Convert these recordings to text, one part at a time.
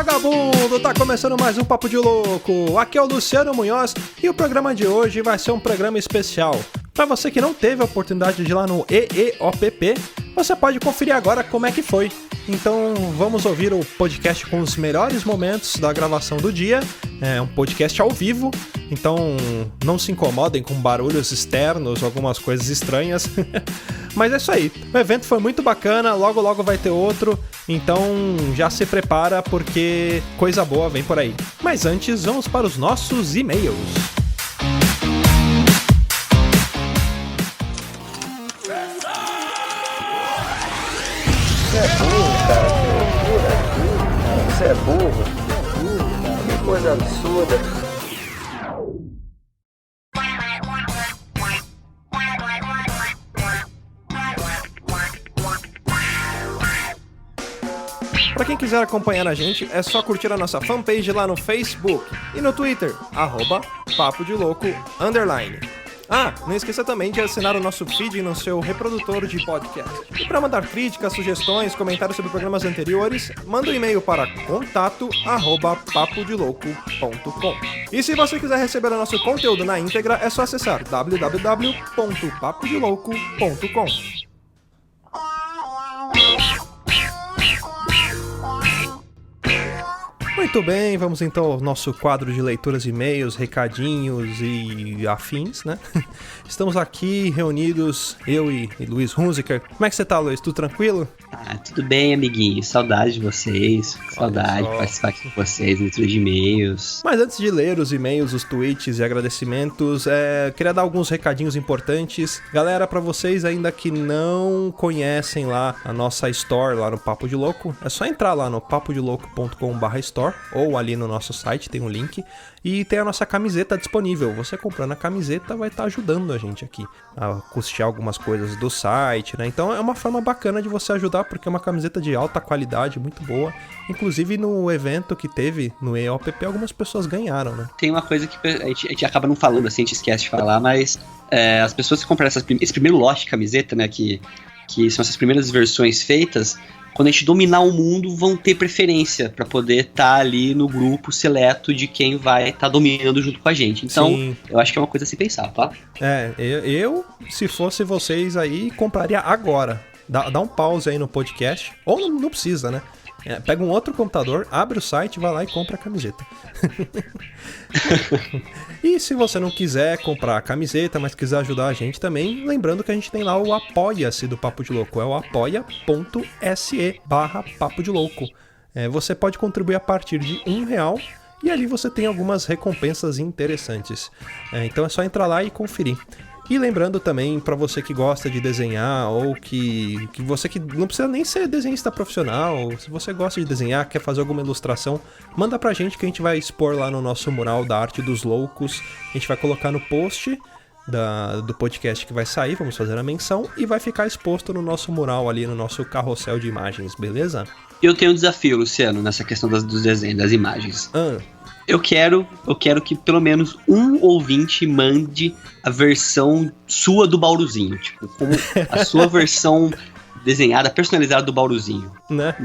vagabundo! Tá começando mais um Papo de Louco. Aqui é o Luciano Munhoz e o programa de hoje vai ser um programa especial. Para você que não teve a oportunidade de ir lá no EEOPP, você pode conferir agora como é que foi. Então vamos ouvir o podcast com os melhores momentos da gravação do dia. É um podcast ao vivo, então não se incomodem com barulhos externos, algumas coisas estranhas. Mas é isso aí, o evento foi muito bacana, logo logo vai ter outro, então já se prepara porque coisa boa vem por aí. Mas antes, vamos para os nossos e-mails. Você é burro, cara, você é burro, que coisa absurda. Para quem quiser acompanhar a gente, é só curtir a nossa fanpage lá no Facebook e no Twitter, @Papo de Louco _. Ah, não esqueça também de assinar o nosso feed no seu reprodutor de podcast. E para mandar críticas, sugestões, comentários sobre programas anteriores, manda um e-mail para contato@papodelouco.com. E se você quiser receber o nosso conteúdo na íntegra, é só acessar www.papodelouco.com. Muito bem, vamos então ao nosso quadro de leituras de e-mails, recadinhos e afins, né? Estamos aqui reunidos, eu e Luiz Hunziker. Como é que você tá, Luiz? Tudo tranquilo? Tudo bem, amiguinho. Saudade de vocês. Saudade de participar aqui com vocês, leitura de e-mails. Mas antes de ler os e-mails, os tweets e agradecimentos, queria dar alguns recadinhos importantes. Galera, pra vocês ainda que não conhecem lá a nossa store lá no Papo de Louco, é só entrar lá no papodelouco.com/store ou ali no nosso site, tem um link, e tem a nossa camiseta disponível. Você comprando a camiseta vai estar ajudando a gente aqui a custear algumas coisas do site, né? Então é uma forma bacana de você ajudar, porque é uma camiseta de alta qualidade, muito boa. Inclusive no evento que teve no EOPP, algumas pessoas ganharam, né? Tem uma coisa que a gente acaba não falando, assim, a gente esquece de falar, mas as pessoas que compraram esse primeiro lote de camiseta, né, que são essas primeiras versões feitas, quando a gente dominar o mundo, vão ter preferência para poder estar ali no grupo seleto de quem vai estar dominando junto com a gente. Então, sim, eu acho que é uma coisa a se pensar, tá? Eu, se fosse vocês aí, compraria agora. Dá um pause aí no podcast, ou não precisa, né? Pega um outro computador, abre o site, vai lá e compra a camiseta. E se você não quiser comprar a camiseta, mas quiser ajudar a gente também, lembrando que a gente tem lá o Apoia-se do Papo de Louco, é o apoia.se/Papo de Louco. Você pode contribuir a partir de R$1 e ali você tem algumas recompensas interessantes. Então é só entrar lá e conferir. E lembrando também, para você que gosta de desenhar, ou que você que não precisa nem ser desenhista profissional, se você gosta de desenhar, quer fazer alguma ilustração, manda pra gente que a gente vai expor lá no nosso mural da Arte dos Loucos. A gente vai colocar no post do podcast que vai sair, vamos fazer a menção, e vai ficar exposto no nosso mural ali, no nosso carrossel de imagens, beleza? Eu tenho um desafio, Luciano, nessa questão dos desenhos, das imagens. Eu quero que pelo menos um ouvinte mande a versão sua do Bauruzinho. Tipo, como a sua versão desenhada, personalizada do Bauruzinho. Né?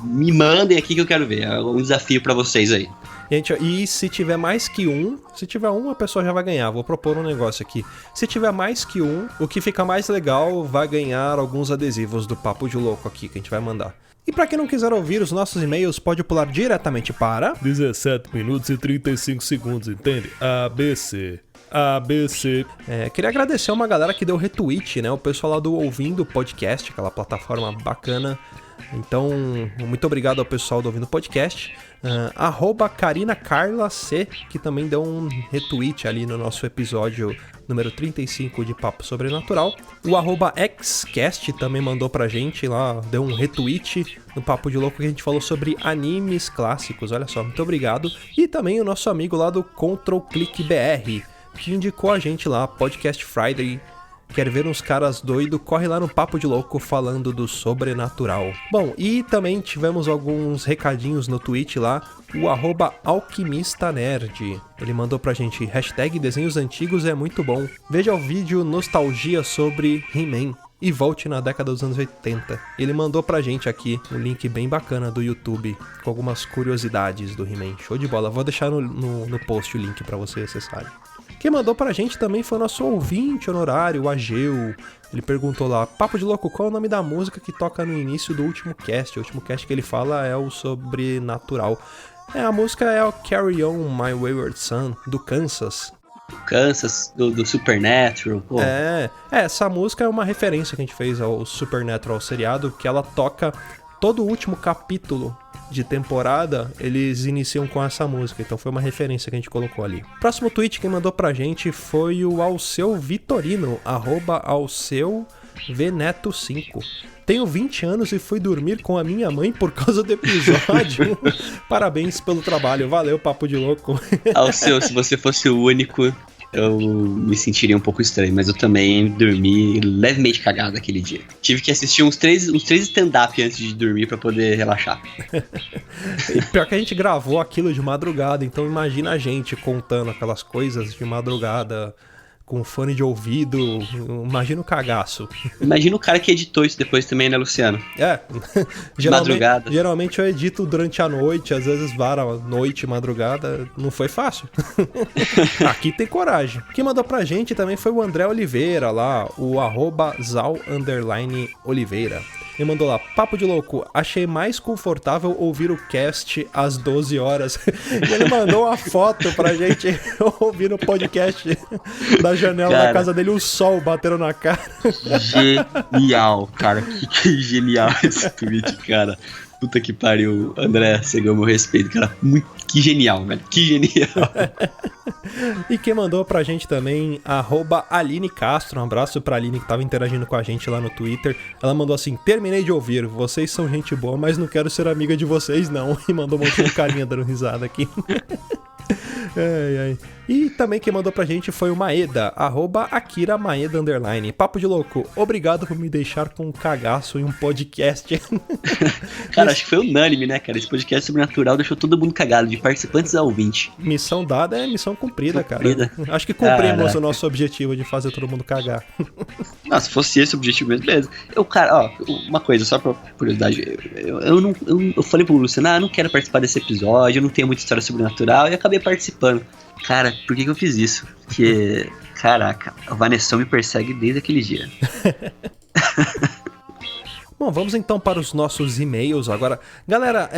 Me mandem aqui que eu quero ver. É um desafio pra vocês aí. Gente, e se tiver mais que um, se tiver um, a pessoa já vai ganhar. Vou propor um negócio aqui. Se tiver mais que um, o que fica mais legal vai ganhar alguns adesivos do Papo de Louco aqui, que a gente vai mandar. E pra quem não quiser ouvir os nossos e-mails, pode pular diretamente para 17 minutos e 35 segundos, entende? ABC. Queria agradecer uma galera que deu retweet, né? O pessoal lá do Ouvindo Podcast, aquela plataforma bacana. Então, muito obrigado ao pessoal do Ouvindo Podcast. @CarinaCarlaC, que também deu um retweet ali no nosso episódio número 35 de Papo Sobrenatural. O @Xcast também mandou pra gente lá, deu um retweet no Papo de Louco que a gente falou sobre animes clássicos, olha só, muito obrigado. E também o nosso amigo lá do Control Click BR, que indicou a gente lá, Podcast Friday. Quer ver uns caras doidos? Corre lá no Papo de Louco falando do sobrenatural. Bom, e também tivemos alguns recadinhos no tweet lá. O @alquimistanerd. Ele mandou pra gente, #desenhos antigos é muito bom. Veja o vídeo Nostalgia sobre He-Man. e volte na década dos anos 80. Ele mandou pra gente aqui um link bem bacana do YouTube com algumas curiosidades do He-Man. Show de bola. Vou deixar no post o link pra você acessar. Quem mandou pra gente também foi o nosso ouvinte honorário, o Ageu. Ele perguntou lá, Papo de Louco, qual é o nome da música que toca no início do último cast? O último cast que ele fala é o Sobrenatural. A música é o Carry On My Wayward Son, do Kansas. Do Supernatural. Pô. Essa música é uma referência que a gente fez ao Supernatural seriado, que ela toca todo o último capítulo de temporada, eles iniciam com essa música, então foi uma referência que a gente colocou ali. Próximo tweet que mandou pra gente foi o Alceu Vitorino, @AlceuVeneto5. Tenho 20 anos e fui dormir com a minha mãe por causa do episódio. Parabéns pelo trabalho, valeu, Papo de Louco. Alceu, se você fosse o único, eu me sentiria um pouco estranho, mas eu também dormi levemente cagado aquele dia. Tive que assistir uns três stand-up antes de dormir pra poder relaxar. E pior que a gente gravou aquilo de madrugada, então imagina a gente contando aquelas coisas de madrugada, com fone de ouvido, imagina o cagaço. Imagina o cara que editou isso depois também, né, Luciano? Madrugada. Geralmente eu edito durante a noite, às vezes vara noite, madrugada, não foi fácil. Aqui tem coragem. Quem mandou pra gente também foi o André Oliveira lá, o @zal_oliveira. Ele mandou lá, Papo de Louco, achei mais confortável ouvir o cast às 12 horas. E ele mandou uma foto pra gente ouvir o podcast da janela da casa dele, o sol batendo na cara. Genial, cara. Que genial esse tweet, cara. Puta que pariu. André, você ganhou meu respeito, cara. Que genial, velho. Que genial. E quem mandou pra gente também, @Aline Castro, um abraço pra Aline que tava interagindo com a gente lá no Twitter. Ela mandou assim, terminei de ouvir, vocês são gente boa, mas não quero ser amiga de vocês não. E mandou um monte de carinha dando risada aqui. Ai. E também quem mandou pra gente foi o Maeda, @Akira Maeda _ Papo de Louco, obrigado por me deixar com um cagaço em um podcast. Cara, acho que foi unânime, né, cara? Esse podcast sobrenatural deixou todo mundo cagado, de participantes a ouvinte. Missão dada é missão cumprida, cara. Acho que cumprimos o nosso objetivo de fazer todo mundo cagar. Não, se fosse esse o objetivo mesmo, beleza. Uma coisa, só pra curiosidade. Eu falei pro Luciano, eu não quero participar desse episódio, eu não tenho muita história sobrenatural, e acabei participando. Cara, por que eu fiz isso? Porque, caraca, a Vanessa me persegue desde aquele dia. Bom, vamos então para os nossos e-mails agora. Galera,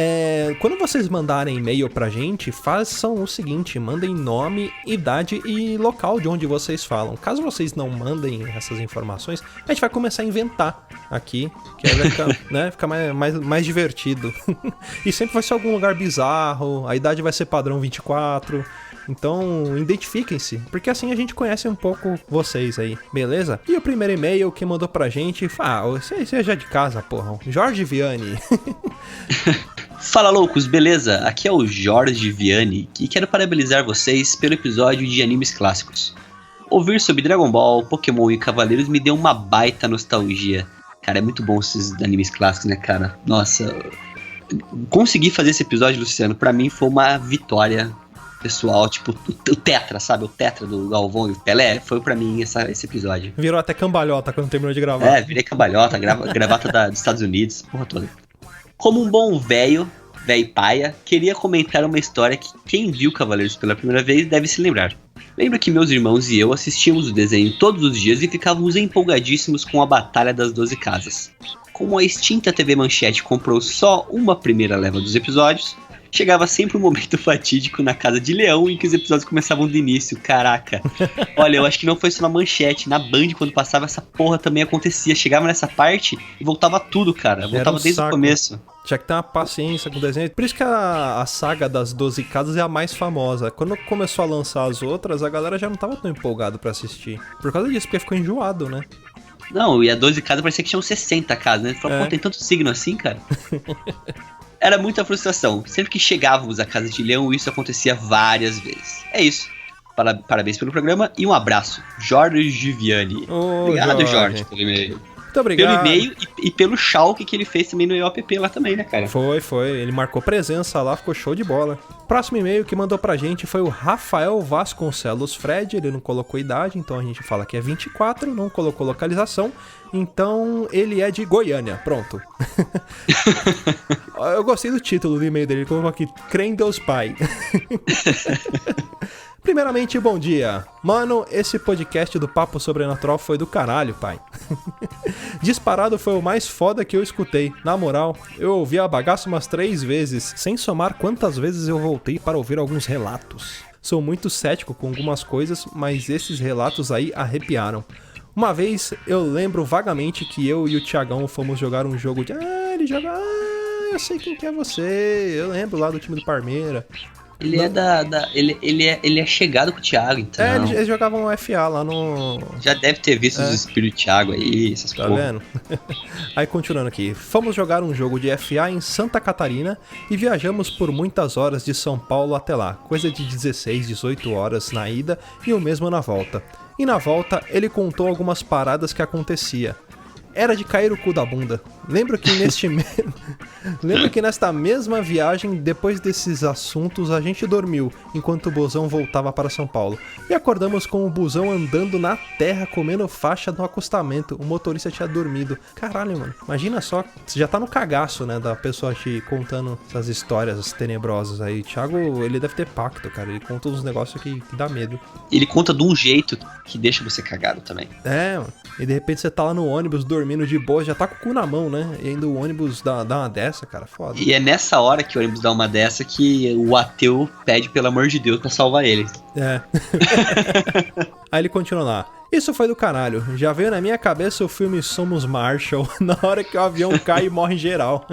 quando vocês mandarem e-mail pra gente, façam o seguinte, mandem nome, idade e local de onde vocês falam. Caso vocês não mandem essas informações, a gente vai começar a inventar aqui, que aí vai ficar, né, ficar mais divertido. E sempre vai ser algum lugar bizarro, a idade vai ser padrão 24... Então, identifiquem-se, porque assim a gente conhece um pouco vocês aí, beleza? E o primeiro e-mail que mandou pra gente, você é já de casa, porra, Jorge Vianney. Fala, loucos, beleza? Aqui é o Jorge Vianney e quero parabenizar vocês pelo episódio de animes clássicos. Ouvir sobre Dragon Ball, Pokémon e Cavaleiros me deu uma baita nostalgia. Cara, é muito bom esses animes clássicos, né, cara? Nossa, conseguir fazer esse episódio, Luciano, pra mim foi uma vitória pessoal, tipo, o Tetra, sabe? O Tetra do Galvão e o Pelé, foi pra mim esse episódio. Virou até cambalhota quando terminou de gravar. Virei cambalhota, gravata dos Estados Unidos, porra toda. Como um bom velho paia, queria comentar uma história que quem viu Cavaleiros pela primeira vez deve se lembrar. Lembro que meus irmãos e eu assistíamos o desenho todos os dias e ficávamos empolgadíssimos com a Batalha das 12 Casas. Como a extinta TV Manchete comprou só uma primeira leva dos episódios, chegava sempre um momento fatídico na Casa de Leão em que os episódios começavam do início, caraca. Olha, eu acho que não foi só na Manchete, na Band quando passava essa porra também acontecia. Chegava nessa parte e voltava tudo, cara. Voltava desde o começo. Tinha que ter uma paciência com o desenho. Por isso que a saga das 12 Casas é a mais famosa. Quando começou a lançar as outras, a galera já não tava tão empolgada pra assistir. Por causa disso, porque ficou enjoado, né? Não, e a 12 Casas parecia que tinham 60 casas, né? Falou, pô, tem tanto signo assim, cara. Era muita frustração. Sempre que chegávamos à Casa de Leão, isso acontecia várias vezes. É isso. Parabéns pelo programa e um abraço. Jorge Vianney. Ô, obrigado, Jorge, pelo e-mail. Muito obrigado. Pelo e-mail e pelo Schalke que ele fez também no EOPP lá também, né, cara? Foi. Ele marcou presença lá, ficou show de bola. Próximo e-mail que mandou pra gente foi o Rafael Vasconcelos Fred. Ele não colocou idade, então a gente fala que é 24, não colocou localização. Então ele é de Goiânia. Pronto. Eu gostei do título do e-mail dele. Ele colocou aqui, Crê em Deus Pai. Primeiramente, bom dia. Mano, esse podcast do Papo Sobrenatural foi do caralho, pai. Disparado foi o mais foda que eu escutei. Na moral, eu ouvi a bagaça umas 3 vezes, sem somar quantas vezes eu voltei para ouvir alguns relatos. Sou muito cético com algumas coisas, mas esses relatos aí arrepiaram. Uma vez, eu lembro vagamente que eu e o Thiagão fomos jogar um jogo de... ele joga... eu sei quem que é você. Eu lembro lá do time do Parmeira. Ele é ele é chegado com o Thiago, então. Eles jogavam FA lá no... Já deve ter visto os espíritos Thiago aí, essas Tá porra. vendo? Aí, continuando aqui. Fomos jogar um jogo de FA em Santa Catarina e viajamos por muitas horas de São Paulo até lá. Coisa de 16, 18 horas na ida e o mesmo na volta. E na volta, ele contou algumas paradas que acontecia. Era de cair o cu da bunda. Lembro que nesta mesma viagem, depois desses assuntos, a gente dormiu, enquanto o busão voltava para São Paulo. E acordamos com o busão andando na terra, comendo faixa no acostamento. O motorista tinha dormido. Caralho, mano. Imagina só, você já tá no cagaço, né, da pessoa te contando essas histórias tenebrosas aí. O Thiago, ele deve ter pacto, cara. Ele conta uns negócios que dá medo. Ele conta de um jeito que deixa você cagado também. É, mano. E de repente você tá lá no ônibus dormindo de boa, já tá com o cu na mão, né? E ainda o ônibus dá uma dessa, cara, foda. E é nessa hora que o ônibus dá uma dessa que o ateu pede pelo amor de Deus pra salvar ele. É. Aí ele continua lá. Isso foi do caralho. Já veio na minha cabeça o filme Somos Marshall, na hora que o avião cai e morre geral.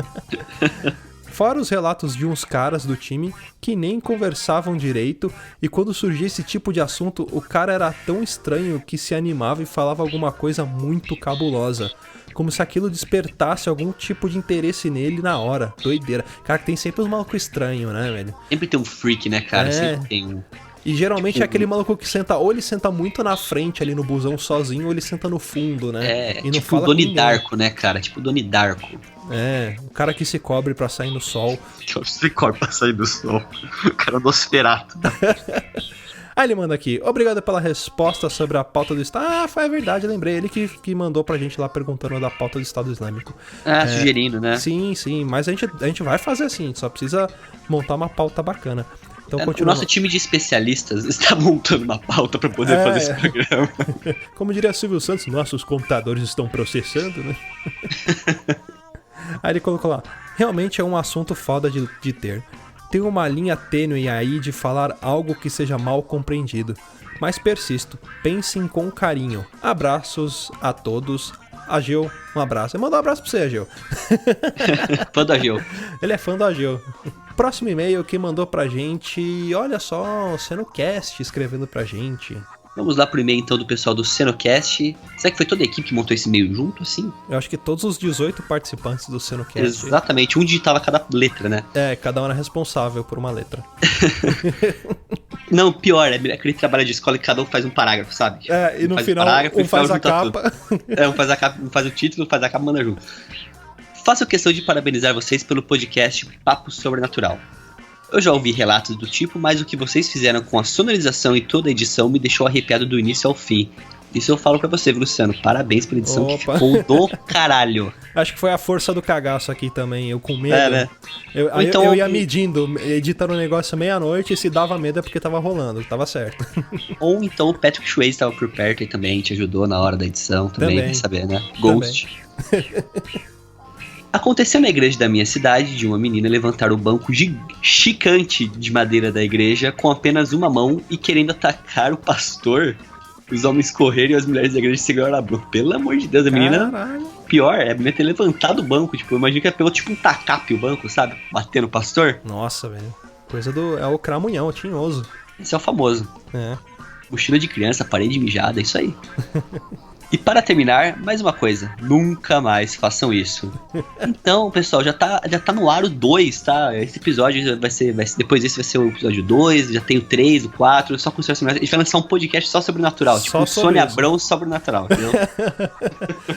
Fora os relatos de uns caras do time que nem conversavam direito, e quando surgia esse tipo de assunto, o cara era tão estranho que se animava e falava alguma coisa muito cabulosa. Como se aquilo despertasse algum tipo de interesse nele na hora. Doideira. Cara, que tem sempre uns malucos estranhos, né, velho? Sempre tem um freak, né, cara? É. Sempre tem um... E geralmente é aquele maluco que senta, ou ele senta muito na frente ali no busão sozinho, ou ele senta no fundo, né? É, e não tipo fala o com Doni ninguém. Darko, né, cara? Tipo o Doni Darko. É, o cara que se cobre pra sair no sol. Você corre pra sair do sol. O cara do Nosferatu. Aí ele manda aqui, obrigado pela resposta sobre a pauta do Estado. Ah, foi a verdade, lembrei. Ele que mandou pra gente lá perguntando da pauta do Estado Islâmico. Ah, sugerindo, né? Sim, mas a gente vai fazer assim, só precisa montar uma pauta bacana. Então, O nosso time de especialistas está montando uma pauta pra poder fazer esse programa. Como diria Silvio Santos, nossos computadores estão processando, né? Aí ele colocou lá, realmente é um assunto foda de ter. Tem uma linha tênue aí de falar algo que seja mal compreendido. Mas persisto, pensem com carinho. Abraços a todos. Ageu, um abraço. Ele mandou um abraço pra você, Ageu. Fã do Ageu. Ele é fã do Ageu. Próximo e-mail que mandou pra gente, olha só, o Senocast escrevendo pra gente. Vamos lá pro e-mail então do pessoal do Senocast. Será que foi toda a equipe que montou esse e-mail junto, assim? Eu acho que todos os 18 participantes do Senocast. Exatamente, um digitava cada letra, né? É, cada um era responsável por uma letra. Não, pior, é aquele trabalho de escola que cada um faz um parágrafo, sabe? É, e no faz final um faz a capa. Um faz a capa, um faz o título, um faz a capa e manda junto. Faço questão de parabenizar vocês pelo podcast Papo Sobrenatural. Eu já ouvi relatos do tipo, mas o que vocês fizeram com a sonorização e toda a edição me deixou arrepiado do início ao fim. Isso eu falo pra você, Luciano. Parabéns pela edição que ficou do caralho. Acho que foi a força do cagaço aqui também. Eu com medo. É, né? Eu ia medindo, editando o negócio meia-noite, e se dava medo é porque tava rolando, tava certo. Ou então o Patrick Swayze estava por perto e também te ajudou na hora da edição, também. Vai saber, né? Ghost. Aconteceu na igreja da minha cidade de uma menina levantar o banco gigante de madeira da igreja com apenas uma mão e querendo atacar o pastor. Os homens correram e as mulheres da igreja seguraram a boca. Pelo amor de Deus, a menina... Caralho. Pior, é a menina ter levantado o banco. Tipo, imagina que ela pegou tipo um tacape o banco, sabe? Bater no pastor. Nossa, velho. Coisa do... É o cramunhão, o tinhoso. Esse é o famoso. É. Mochila de criança, parede mijada, é isso aí. E para terminar, mais uma coisa, nunca mais façam isso. Então, pessoal, já tá no ar o 2, tá? Esse episódio vai ser depois desse vai ser o episódio 2, já tem o 3, o 4, só com histórias sobrenaturais. A gente vai lançar um podcast só sobrenatural, Só tipo sobre Sônia isso. Abrão sobrenatural, entendeu?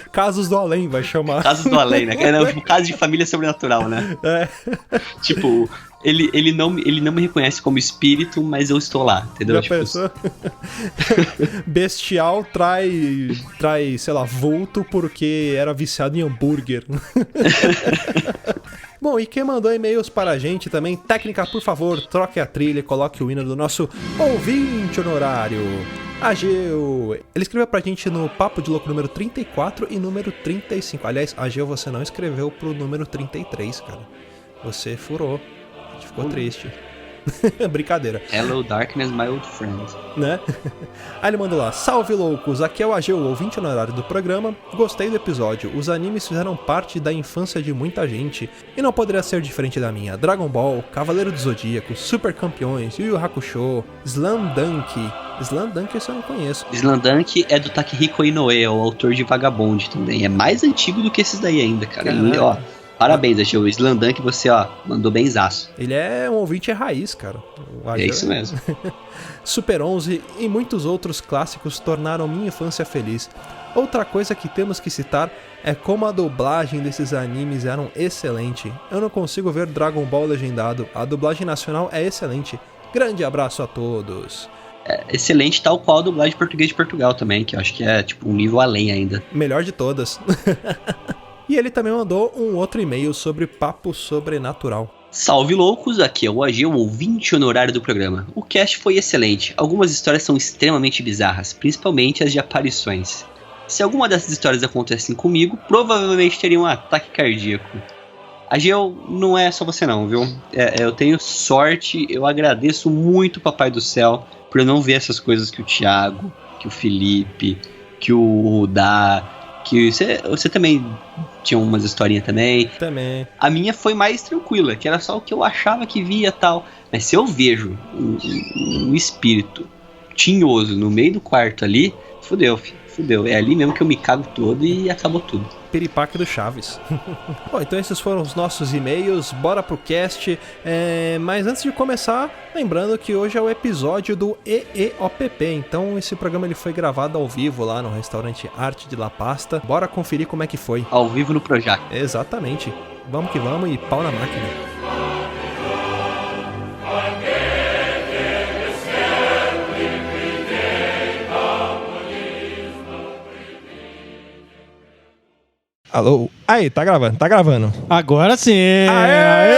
Casos do além, vai chamar. Casos do além, né? Tipo, caso de família sobrenatural, né? É. Tipo, ele não me reconhece como espírito, mas eu estou lá, entendeu? Já Tipo, pensou? Bestial trai, sei lá, vulto porque era viciado em hambúrguer. Bom, e quem mandou e-mails para a gente também, técnica, por favor, troque a trilha e coloque o hino do nosso ouvinte honorário, Ageu. Ele escreveu pra gente no Papo de Louco número 34 e número 35. Aliás, Ageu, você não escreveu pro número 33, cara. Você furou. A gente ficou triste. Brincadeira. Hello Darkness, my old friend. Né? Aí ele mandou lá: salve loucos, aqui é o Ageu, ouvinte honorário do programa. Gostei do episódio, os animes fizeram parte da infância de muita gente e não poderia ser diferente da minha. Dragon Ball, Cavaleiro do Zodíaco, Super Campeões, Yu Yu Hakusho, Slam Dunk. Slam Dunk esse eu não conheço. Slam Dunk é do Takehiko Inoue, é o autor de Vagabond também. É mais antigo do que esses daí ainda, cara. E, ó, parabéns, Ageu. O Slam Dunk você, ó, mandou benzaço. Ele é um ouvinte raiz, cara. O Ageu É isso mesmo. Super 11 e muitos outros clássicos tornaram minha infância feliz. Outra coisa que temos que citar é como a dublagem desses animes eram excelente. Eu não consigo ver Dragon Ball legendado, a dublagem nacional é excelente. Grande abraço a todos. É excelente, tal qual a dublagem de português de Portugal também, que eu acho que é tipo um nível além ainda. Melhor de todas. E ele também mandou um outro e-mail sobre papo sobrenatural. Salve loucos, aqui é o Ageu, ouvinte honorário do programa. O cast foi excelente, algumas histórias são extremamente bizarras, principalmente as de aparições. Se alguma dessas histórias acontecessem comigo, provavelmente teria um ataque cardíaco. Ageu, não é só você não, viu? Eu tenho sorte, eu agradeço muito o Papai do Céu por eu não ver essas coisas que o Thiago, que o Felipe, que o Rudá, que você também tinha umas historinhas também. Também. A minha foi mais tranquila, que era só o que eu achava que via e tal. Mas se eu vejo um espírito tinhoso no meio do quarto ali, fudeu, filho. Fudeu. É ali mesmo que eu me cago todo e acabou tudo. Piripaque do Chaves. Bom, então esses foram os nossos e-mails, bora pro cast. Mas antes de começar, lembrando que hoje é o episódio do EEOPP. Então esse programa ele foi gravado ao vivo lá no restaurante Arte de La Pasta. Bora conferir como é que foi. Ao vivo no Projac. Exatamente. Vamos que vamos e pau na máquina. Alô? Aí, tá gravando, tá gravando. Agora sim! Aê!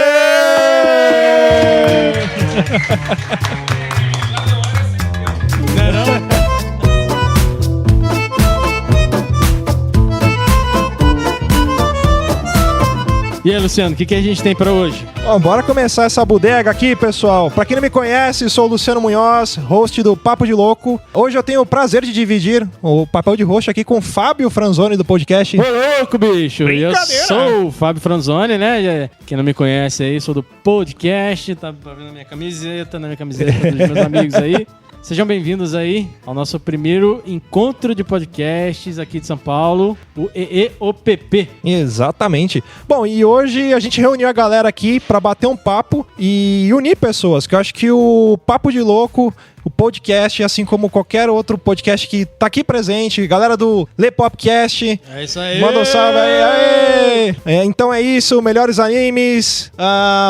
E aí, Luciano, o que a gente tem pra hoje? Bom, bora começar essa bodega aqui, pessoal. Pra quem não me conhece, sou o Luciano Munhoz, host do Papo de Louco. Hoje eu tenho o prazer de dividir o papel de host aqui com o Fábio Franzoni do podcast. Ô, louco, bicho! Eu Brincadeira. sou o Fábio Franzoni, né? Quem não me conhece aí, sou do podcast, tá vendo na minha camiseta dos meus amigos aí. Sejam bem-vindos aí ao nosso primeiro encontro de podcasts aqui de São Paulo, o EEOPP. Exatamente. Bom, e hoje a gente reuniu a galera aqui pra bater um papo e unir pessoas, que eu acho que o Papo de Louco, o podcast, assim como qualquer outro podcast que tá aqui presente, galera do Lepopcast, É isso aí! manda um salve aí, aê! Então é isso, melhores animes,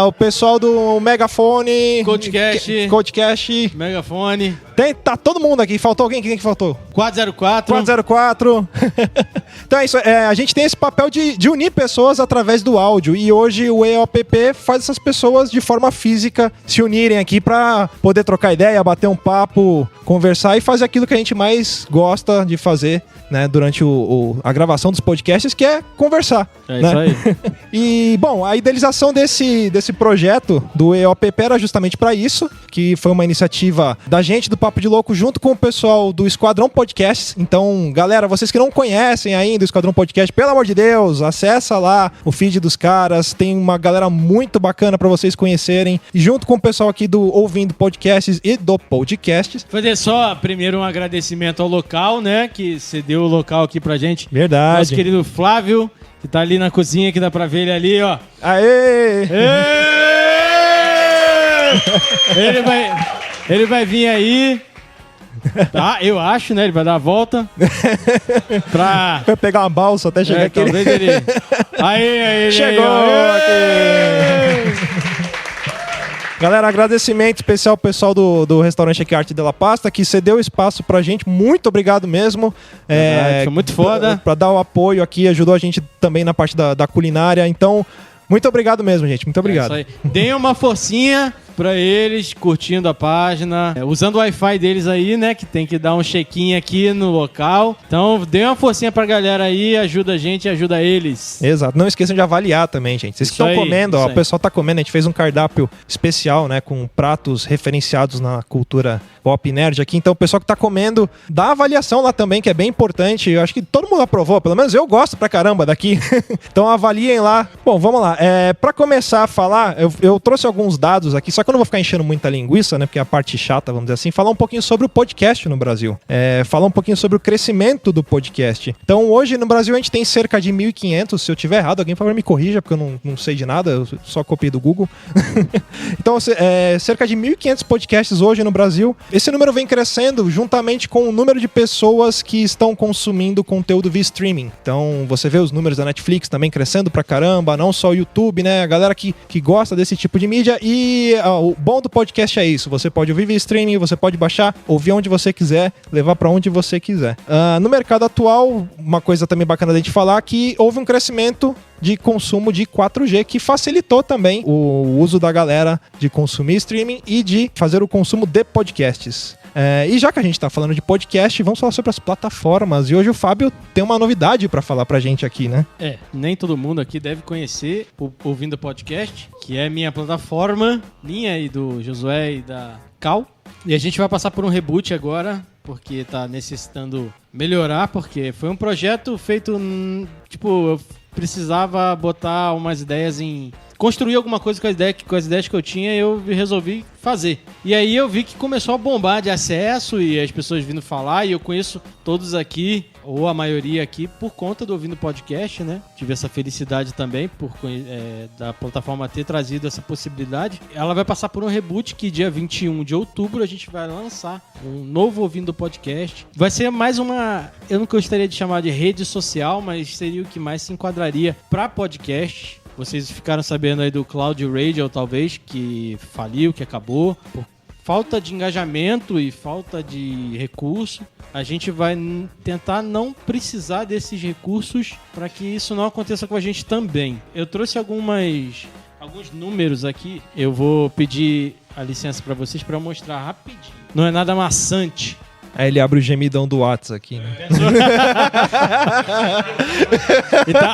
o pessoal do Megafone, Codecast, Megafone, tá todo mundo aqui, faltou alguém? Quem que faltou? 404. 404. Então é isso, a gente tem esse papel de unir pessoas através do áudio e hoje o EOPP faz essas pessoas de forma física se unirem aqui pra poder trocar ideia, bater um papo, conversar e fazer aquilo que a gente mais gosta de fazer, né, durante a gravação dos podcasts, que é conversar. É né? isso aí. E, bom, a idealização desse projeto do EOPP era justamente para isso. que foi uma iniciativa da gente do Papo de Louco junto com o pessoal do Esquadrão Podcasts. Então, galera, vocês que não conhecem ainda o Esquadrão Podcast, pelo amor de Deus, acessa lá o feed dos caras, tem uma galera muito bacana pra vocês conhecerem. E junto com o pessoal aqui do Ouvindo Podcasts e do Podcasts. Fazer só primeiro um agradecimento ao local, né, que cedeu o local aqui pra gente. Verdade. Nosso querido Flávio, que tá ali na cozinha, que dá pra ver ele ali, ó. Aê! Ele vai vir aí, tá? Eu acho, né? Ele vai dar a volta pra... Vai pegar uma balsa até chegar aqui. Talvez ele... Aí, chegou aqui! Galera, agradecimento especial ao pessoal do restaurante aqui Arte Della Pasta, que cedeu espaço pra gente. Muito obrigado mesmo. Foi muito foda. Pra dar o apoio aqui, ajudou a gente também na parte da culinária. Então, muito obrigado mesmo, gente. Muito obrigado. É isso aí. Deem uma forcinha pra eles, curtindo a página, usando o Wi-Fi deles aí, né, que tem que dar um check-in aqui no local. Então, dê uma forcinha pra galera aí, ajuda a gente e ajuda eles. Exato. Não esqueçam de avaliar também, gente. Vocês que estão comendo, ó, o pessoal tá comendo, a gente fez um cardápio especial, né, com pratos referenciados na cultura pop nerd aqui. Então, o pessoal que tá comendo, dá avaliação lá também, que é bem importante. Eu acho que todo mundo aprovou, pelo menos eu gosto pra caramba daqui. Então, avaliem lá. Bom, vamos lá. Pra começar a falar, eu trouxe alguns dados aqui, só que eu não vou ficar enchendo muita linguiça, né? Porque é a parte chata, vamos dizer assim. Falar um pouquinho sobre o podcast no Brasil. Falar um pouquinho sobre o crescimento do podcast. Então, hoje no Brasil a gente tem cerca de 1.500. Se eu tiver errado, alguém por favor me corrija, porque eu não sei de nada. Eu só copiei do Google. Então, cerca de 1.500 podcasts hoje no Brasil. Esse número vem crescendo juntamente com o número de pessoas que estão consumindo conteúdo via streaming. Então, você vê os números da Netflix também crescendo pra caramba. Não só o YouTube, né? A galera que gosta desse tipo de mídia. E o bom do podcast é isso. Você pode ouvir via streaming, você pode baixar, ouvir onde você quiser, levar pra onde você quiser. No mercado atual, uma coisa também bacana da gente falar, que houve um crescimento de consumo de 4G, que facilitou também o uso da galera de consumir streaming e de fazer o consumo de podcasts. E já que a gente tá falando de podcast, vamos falar sobre as plataformas. E hoje o Fábio tem uma novidade pra falar pra gente aqui, né? Nem todo mundo aqui deve conhecer o Ouvindo Podcast, que é minha plataforma, minha e do Josué e da Cal. E a gente vai passar por um reboot agora, porque tá necessitando melhorar, porque foi um projeto feito, eu precisava botar umas ideias em... construir alguma coisa com as ideias que eu tinha, e eu resolvi fazer. E aí eu vi que começou a bombar de acesso e as pessoas vindo falar, e eu conheço todos aqui, ou a maioria aqui, por conta do Ouvindo Podcast, né? Tive essa felicidade também da plataforma ter trazido essa possibilidade. Ela vai passar por um reboot que dia 21 de outubro a gente vai lançar um novo Ouvindo Podcast. Vai ser mais uma... eu não gostaria de chamar de rede social, mas seria o que mais se enquadraria para podcast. Vocês ficaram sabendo aí do Cloud Radio, talvez, que faliu, que acabou. Por falta de engajamento e falta de recurso, a gente vai tentar não precisar desses recursos para que isso não aconteça com a gente também. Eu trouxe alguns números aqui. Eu vou pedir a licença para vocês para mostrar rapidinho. Não é nada maçante. Aí ele abre o gemidão do WhatsApp aqui, né?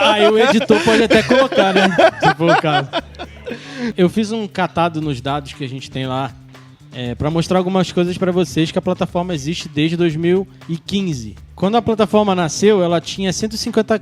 Aí o editor pode até colocar, né? Se for o caso. Eu fiz um catado nos dados que a gente tem lá para mostrar algumas coisas para vocês, que a plataforma existe desde 2015. Quando a plataforma nasceu, ela tinha 150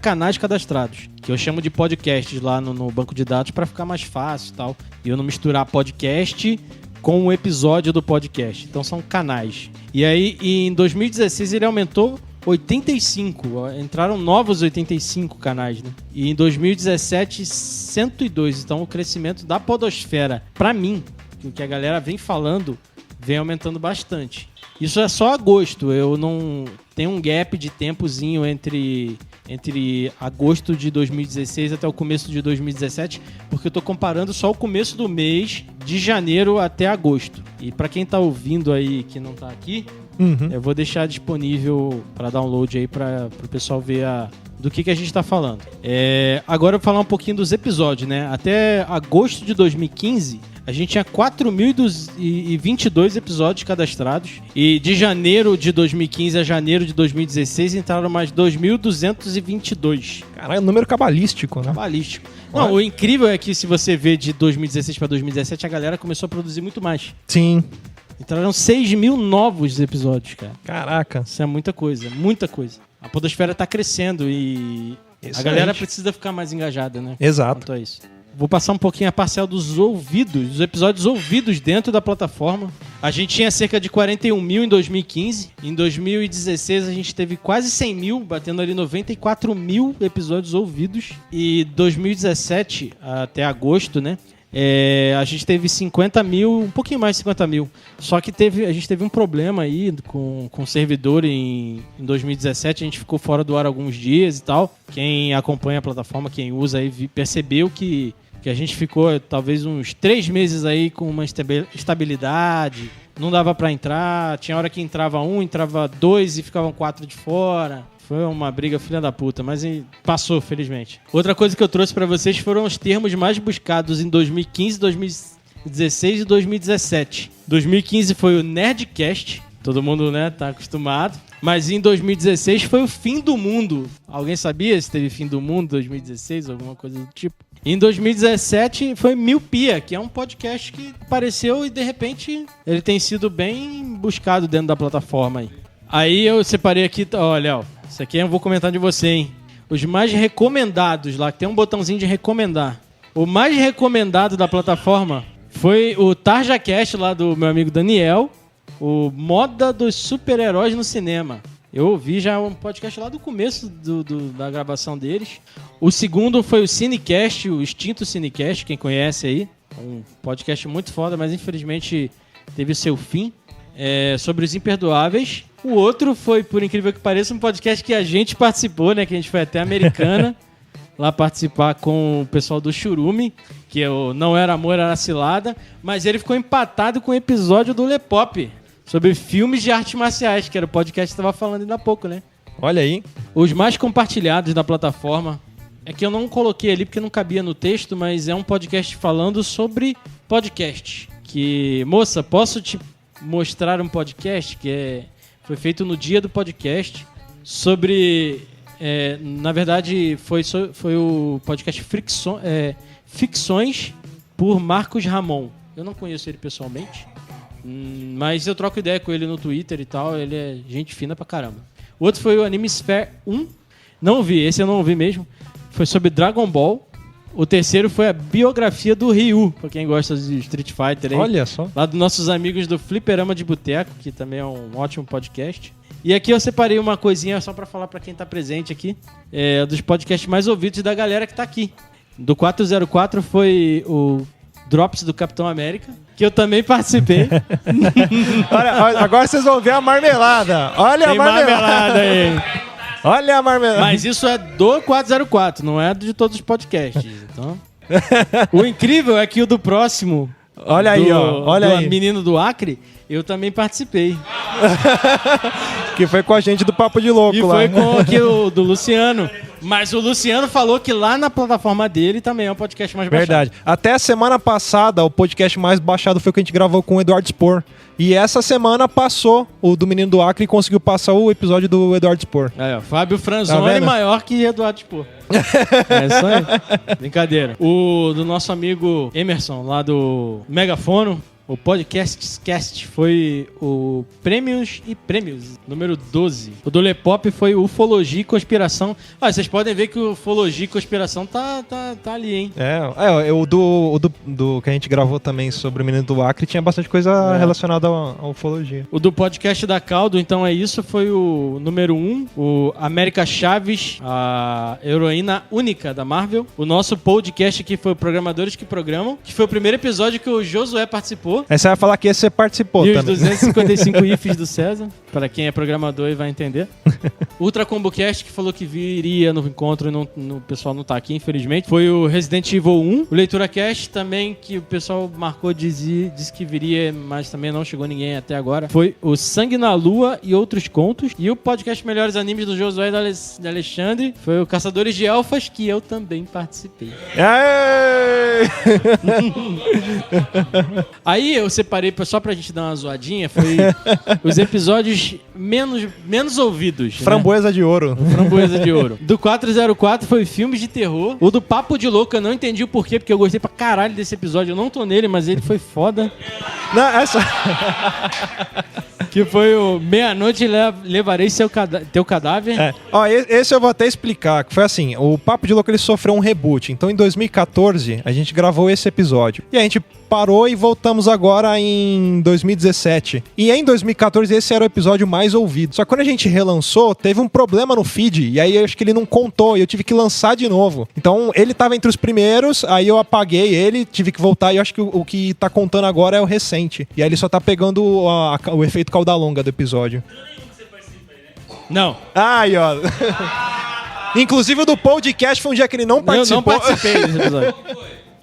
canais cadastrados, que eu chamo de podcasts lá no banco de dados para ficar mais fácil e tal. E eu não misturar podcast com o episódio do podcast. Então são canais. E aí, em 2016, ele aumentou 85. Entraram novos 85 canais, né? E em 2017, 102. Então o crescimento da podosfera, pra mim, o que a galera vem falando, vem aumentando bastante. Isso é só agosto. Eu não... Tem um gap de tempozinho entre agosto de 2016 até o começo de 2017, porque eu tô comparando só o começo do mês, de janeiro até agosto. E para quem tá ouvindo aí que não tá aqui, eu vou deixar disponível para download aí para o pessoal ver do que a gente tá falando. Agora eu vou falar um pouquinho dos episódios, né? Até agosto de 2015, a gente tinha 4.022 episódios cadastrados. E de janeiro de 2015 a janeiro de 2016 entraram mais 2.222. Caralho, número cabalístico, né? Cabalístico. Não, o incrível é que se você vê de 2016 para 2017, a galera começou a produzir muito mais. Sim. Entraram 6.000 novos episódios, cara. Caraca. Isso é muita coisa, muita coisa. A podosfera tá crescendo e a galera precisa ficar mais engajada, né? Exato. Quanto a isso. Vou passar um pouquinho a parcela dos ouvidos, dos episódios ouvidos dentro da plataforma. A gente tinha cerca de 41 mil em 2015. Em 2016 a gente teve quase 100 mil, batendo ali 94 mil episódios ouvidos. E 2017, até agosto, né? A gente teve 50 mil, um pouquinho mais de 50 mil. Só que a gente teve um problema aí com o servidor em 2017. A gente ficou fora do ar alguns dias e tal. Quem acompanha a plataforma, quem usa aí, percebeu que a gente ficou talvez uns 3 meses aí com uma estabilidade. Não dava pra entrar. Tinha hora que entrava 2 e ficavam 4 de fora. Foi uma briga filha da puta, mas passou, felizmente. Outra coisa que eu trouxe pra vocês foram os termos mais buscados em 2015, 2016 e 2017. 2015 foi o Nerdcast, todo mundo, né, tá acostumado. Mas em 2016 foi o fim do mundo. Alguém sabia se teve fim do mundo em 2016 ou alguma coisa do tipo? Em 2017 foi Miopia, que é um podcast que apareceu e de repente ele tem sido bem buscado dentro da plataforma aí. Aí eu separei aqui, olha, isso aqui eu vou comentar de você, hein? Os mais recomendados lá, que tem um botãozinho de recomendar. O mais recomendado da plataforma foi o TarjaCast lá do meu amigo Daniel, o Moda dos Super-Heróis no Cinema. Eu ouvi já um podcast lá do começo da gravação deles. O segundo foi o Cinecast, o extinto Cinecast, quem conhece aí. Um podcast muito foda, mas infelizmente teve seu fim. Sobre os Imperdoáveis. O outro foi, por incrível que pareça, um podcast que a gente participou, né? Que a gente foi até a Americana lá participar com o pessoal do Churume, que Não Era Amor, Era Cilada, mas ele ficou empatado com o episódio do Lepop, sobre filmes de artes marciais, que era o podcast que estava falando ainda há pouco, né? Olha aí. Os mais compartilhados da plataforma, é que eu não coloquei ali porque não cabia no texto, mas é um podcast falando sobre podcast. Que, moça, posso te mostrar um podcast que foi feito no dia do podcast sobre... na verdade, foi o podcast Ficções por Marcos Ramon. Eu não conheço ele pessoalmente, mas eu troco ideia com ele no Twitter e tal. Ele é gente fina pra caramba. O outro foi o Anime Sphere 1. Não ouvi, esse eu não ouvi mesmo. Foi sobre Dragon Ball. O terceiro foi a biografia do Ryu, pra quem gosta de Street Fighter aí. Olha só. Lá dos nossos amigos do Fliperama de Boteco, que também é um ótimo podcast. E aqui eu separei uma coisinha só pra falar pra quem tá presente aqui. Dos podcasts mais ouvidos da galera que tá aqui. Do 404 foi o Drops do Capitão América, que eu também participei. Olha, agora vocês vão ver a marmelada. Olha Tem a marmelada aí. Olha a marmelada. Mas isso é do 404, não é de todos os podcasts. Então... O incrível é que o do próximo... Olha aí, ó. Olha aí. Menino do Acre, eu também participei. Que foi com a gente do Papo de Louco e lá. foi com aqui o do Luciano. Mas o Luciano falou que lá na plataforma dele também é um podcast mais baixado. Verdade. Até a semana passada, o podcast mais baixado foi o que a gente gravou com o Eduardo Spor. E essa semana passou o do Menino do Acre e conseguiu passar o episódio do Eduardo Spor. Fábio Franzoni maior que Eduardo Spor. É isso aí. Brincadeira. O do nosso amigo Emerson, lá do Megafono, o Podcast Cast foi o Prêmios e Prêmios, número 12. O do Lepop foi o Ufologia e Conspiração. Vocês podem ver que o Ufologia e Conspiração tá ali, hein? O do que a gente gravou também sobre o Menino do Acre tinha bastante coisa relacionada à ufologia. O do podcast da Caldo, então é isso, foi o número 1, o América Chaves, a heroína única da Marvel. O nosso podcast aqui foi o Programadores que Programam, que foi o primeiro episódio que o Josué participou. Aí você vai falar que esse você participou e também. E os 255 ifs do César, para quem é programador e vai entender. Ultra Combo Cast, que falou que viria no encontro e o pessoal não tá aqui, infelizmente. Foi o Resident Evil 1. O Leitura Cast também, que o pessoal marcou, disse que viria, mas também não chegou ninguém até agora. Foi o Sangue na Lua e Outros Contos. E o podcast Melhores Animes do Josué e da Alexandre foi o Caçadores de Elfas, que eu também participei. Aê! Aí eu separei, só pra gente dar uma zoadinha, foi os episódios menos ouvidos. Framboesa de ouro. Framboesa de ouro. Do 404 foi filmes de terror. O do Papo de Louco eu não entendi o porquê, porque eu gostei pra caralho desse episódio. Eu não tô nele, mas ele foi foda. Não, essa... Que foi o Meia-Noite Levarei Teu Cadáver. Ó, esse eu vou até explicar, que foi assim, o Papo de Louco ele sofreu um reboot, então em 2014 a gente gravou esse episódio. E a gente parou e voltamos agora em 2017. E em 2014 esse era o episódio mais ouvido. Só que quando a gente relançou, teve um problema no feed, e aí eu acho que ele não contou, e eu tive que lançar de novo. Então ele tava entre os primeiros, aí eu apaguei ele, tive que voltar, e eu acho que o que tá contando agora é o recente. E aí ele só tá pegando o efeito cauda longa do episódio. Não. Ai, ó. Inclusive o do podcast foi um dia que ele não participou. Eu não participei desse episódio.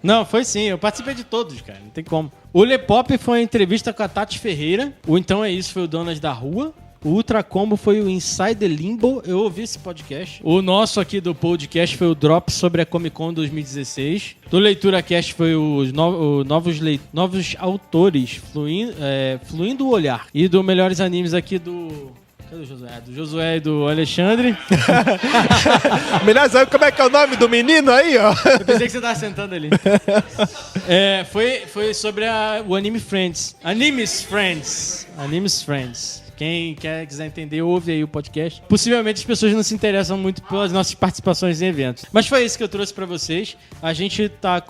Não, foi sim. Eu participei de todos, cara. Não tem como. O Lepop foi uma entrevista com a Tati Ferreira. O Então É Isso foi o Donas da Rua. O Ultra Combo foi o Inside the Limbo. Eu ouvi esse podcast. O nosso aqui do podcast foi o Drop sobre a Comic Con 2016. Do Leitura Cast foi os novos autores, Fluindo o Olhar. E do Melhores Animes aqui do... Cadê o Josué? Do Josué e do Alexandre. Melhor sabe como é que é o nome do menino aí, ó? Eu pensei que você tava sentando ali. Foi sobre o Anime Friends. Animes Friends. Quem quiser entender, ouve aí o podcast. Possivelmente as pessoas não se interessam muito pelas nossas participações em eventos. Mas foi isso que eu trouxe pra vocês. A gente tá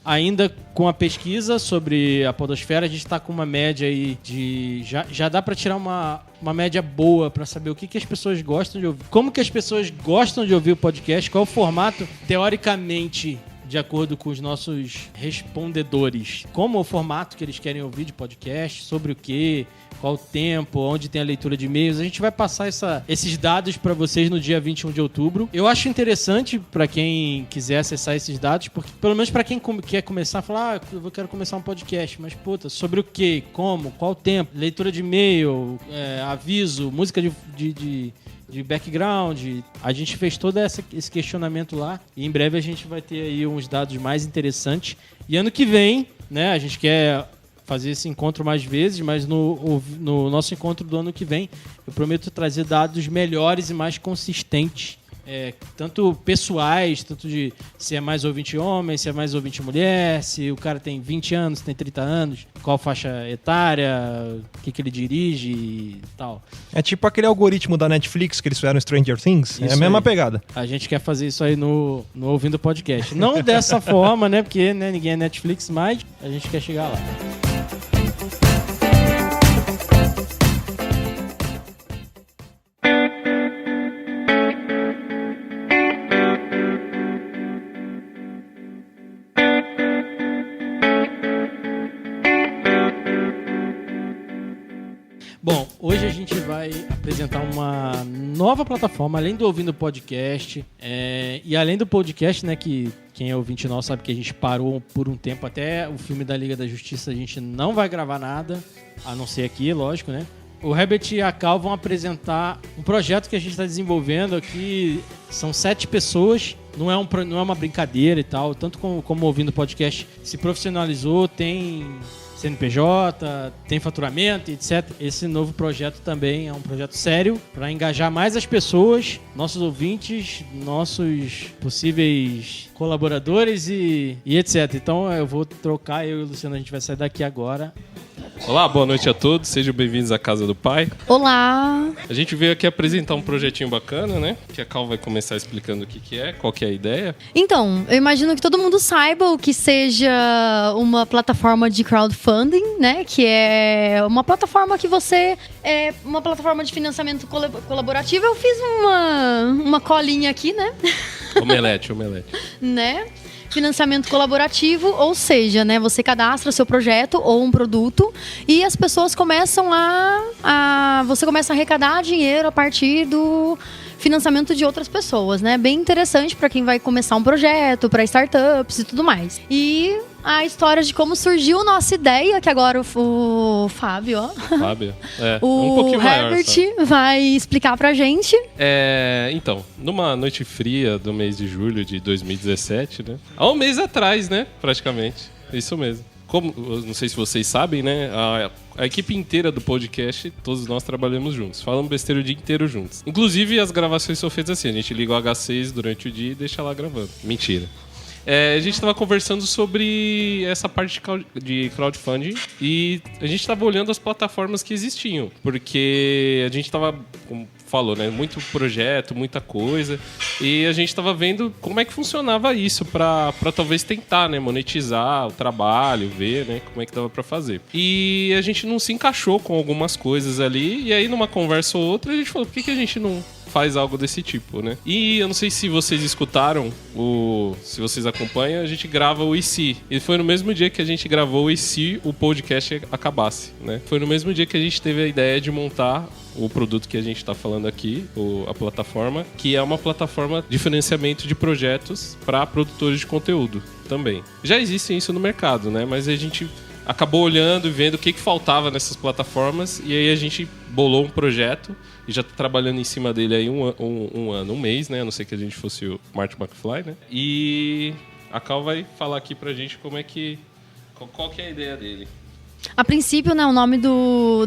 ainda com a pesquisa sobre a podosfera. A gente tá com uma média aí de... Já dá pra tirar uma média boa pra saber o que as pessoas gostam de ouvir. Como que as pessoas gostam de ouvir o podcast. Qual é o formato, teoricamente... de acordo com os nossos respondedores. Como o formato que eles querem ouvir de podcast, sobre o quê, qual o tempo, onde tem a leitura de e-mails. A gente vai passar esses dados para vocês no dia 21 de outubro. Eu acho interessante para quem quiser acessar esses dados, porque pelo menos para quem quer começar a falar, eu quero começar um podcast, mas puta, sobre o quê, como, qual o tempo, leitura de e-mail, aviso, música de background. A gente fez todo esse questionamento lá e em breve a gente vai ter aí uns dados mais interessantes. E ano que vem, né, a gente quer fazer esse encontro mais vezes, mas no nosso encontro do ano que vem eu prometo trazer dados melhores e mais consistentes. Tanto pessoais, tanto de se é mais ouvinte homem, se é mais ouvinte mulher, se o cara tem 20 anos, tem 30 anos, qual faixa etária, o que ele dirige e tal. É tipo aquele algoritmo da Netflix que eles fizeram Stranger Things, isso é a mesma aí. Pegada. A gente quer fazer isso aí no Ouvindo Podcast. Não dessa forma, né, porque ninguém é Netflix, mas a gente quer chegar lá. Bom, hoje a gente vai apresentar uma nova plataforma, além do Ouvindo Podcast, e além do podcast, né, que quem é ouvinte nosso sabe que a gente parou por um tempo, até o filme da Liga da Justiça a gente não vai gravar nada, a não ser aqui, lógico, né? O Herbert e a Cal vão apresentar um projeto que a gente está desenvolvendo aqui, são 7 pessoas, não é uma brincadeira e tal, tanto como Ouvindo Podcast se profissionalizou, tem CNPJ, tem faturamento, etc. Esse novo projeto também é um projeto sério para engajar mais as pessoas, nossos ouvintes, nossos possíveis colaboradores e etc. Então eu vou trocar, eu e o Luciano, a gente vai sair daqui agora. Olá, boa noite a todos, sejam bem-vindos à Casa do Pai. Olá! A gente veio aqui apresentar um projetinho bacana, né? Que a Cal vai começar explicando o que é, qual que é a ideia. Então, eu imagino que todo mundo saiba o que seja uma plataforma de crowdfunding, né? Que é uma plataforma que você... É uma plataforma de financiamento colaborativo. Eu fiz uma colinha aqui, né? Omelete. Né? financiamento colaborativo, ou seja, né, você cadastra seu projeto ou um produto e as pessoas começam você começa a arrecadar dinheiro a partir do financiamento de outras pessoas, né? Bem interessante para quem vai começar um projeto, para startups e tudo mais. E a história de como surgiu nossa ideia, que agora o Fábio, ó. Fábio, o um pouquinho maior, Herbert vai explicar pra gente. Então, numa noite fria do mês de julho de 2017, né? Há um mês atrás, né? Praticamente. Isso mesmo. Como, não sei se vocês sabem, né? A equipe inteira do podcast, todos nós trabalhamos juntos. Falamos besteira o dia inteiro juntos. Inclusive, as gravações são feitas assim. A gente liga o H6 durante o dia e deixa lá gravando. Mentira. A gente estava conversando sobre essa parte de crowdfunding e a gente estava olhando as plataformas que existiam. Porque a gente estava, como falou, né? Muito projeto, muita coisa. E a gente estava vendo como é que funcionava isso para talvez tentar, né? Monetizar o trabalho, ver, né? Como é que dava para fazer. E a gente não se encaixou com algumas coisas ali. E aí, numa conversa ou outra, a gente falou, por que a gente não faz algo desse tipo, né? E eu não sei se vocês escutaram, se vocês acompanham, a gente grava o E Se. E foi no mesmo dia que a gente gravou o E Se o podcast acabasse, né? Foi no mesmo dia que a gente teve a ideia de montar o produto que a gente está falando aqui, a plataforma, que é uma plataforma de financiamento de projetos para produtores de conteúdo também. Já existe isso no mercado, né? Mas a gente acabou olhando e vendo o que faltava nessas plataformas e aí a gente bolou um projeto e já tá trabalhando em cima dele aí um mês, né? A não ser que a gente fosse o Marty McFly, né? E a Cal vai falar aqui pra gente qual que é a ideia dele. A princípio, né, o nome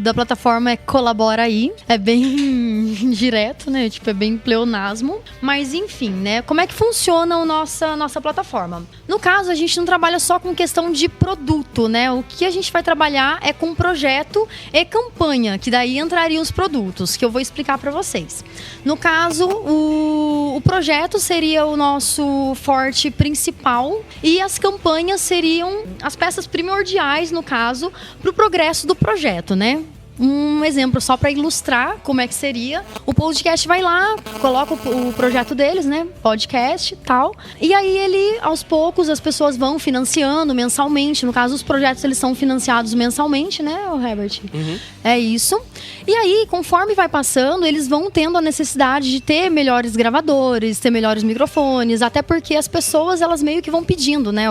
da plataforma é Colabora Aí. É bem direto, né? Tipo, é bem pleonasmo. Mas, enfim, né? Como é que funciona a nossa plataforma? No caso, a gente não trabalha só com questão de produto, né? O que a gente vai trabalhar é com projeto e campanha, que daí entrariam os produtos, que eu vou explicar para vocês. No caso, o projeto seria o nosso forte principal e as campanhas seriam as peças primordiais, no caso, para o progresso do projeto, né? Um exemplo só para ilustrar como é que seria. O podcast vai lá, coloca o projeto deles, né? Podcast e tal. E aí ele, aos poucos, as pessoas vão financiando mensalmente. No caso, os projetos eles são financiados mensalmente, né, Herbert? Uhum. É isso. E aí, conforme vai passando, eles vão tendo a necessidade de ter melhores gravadores, ter melhores microfones, até porque as pessoas, elas meio que vão pedindo, né?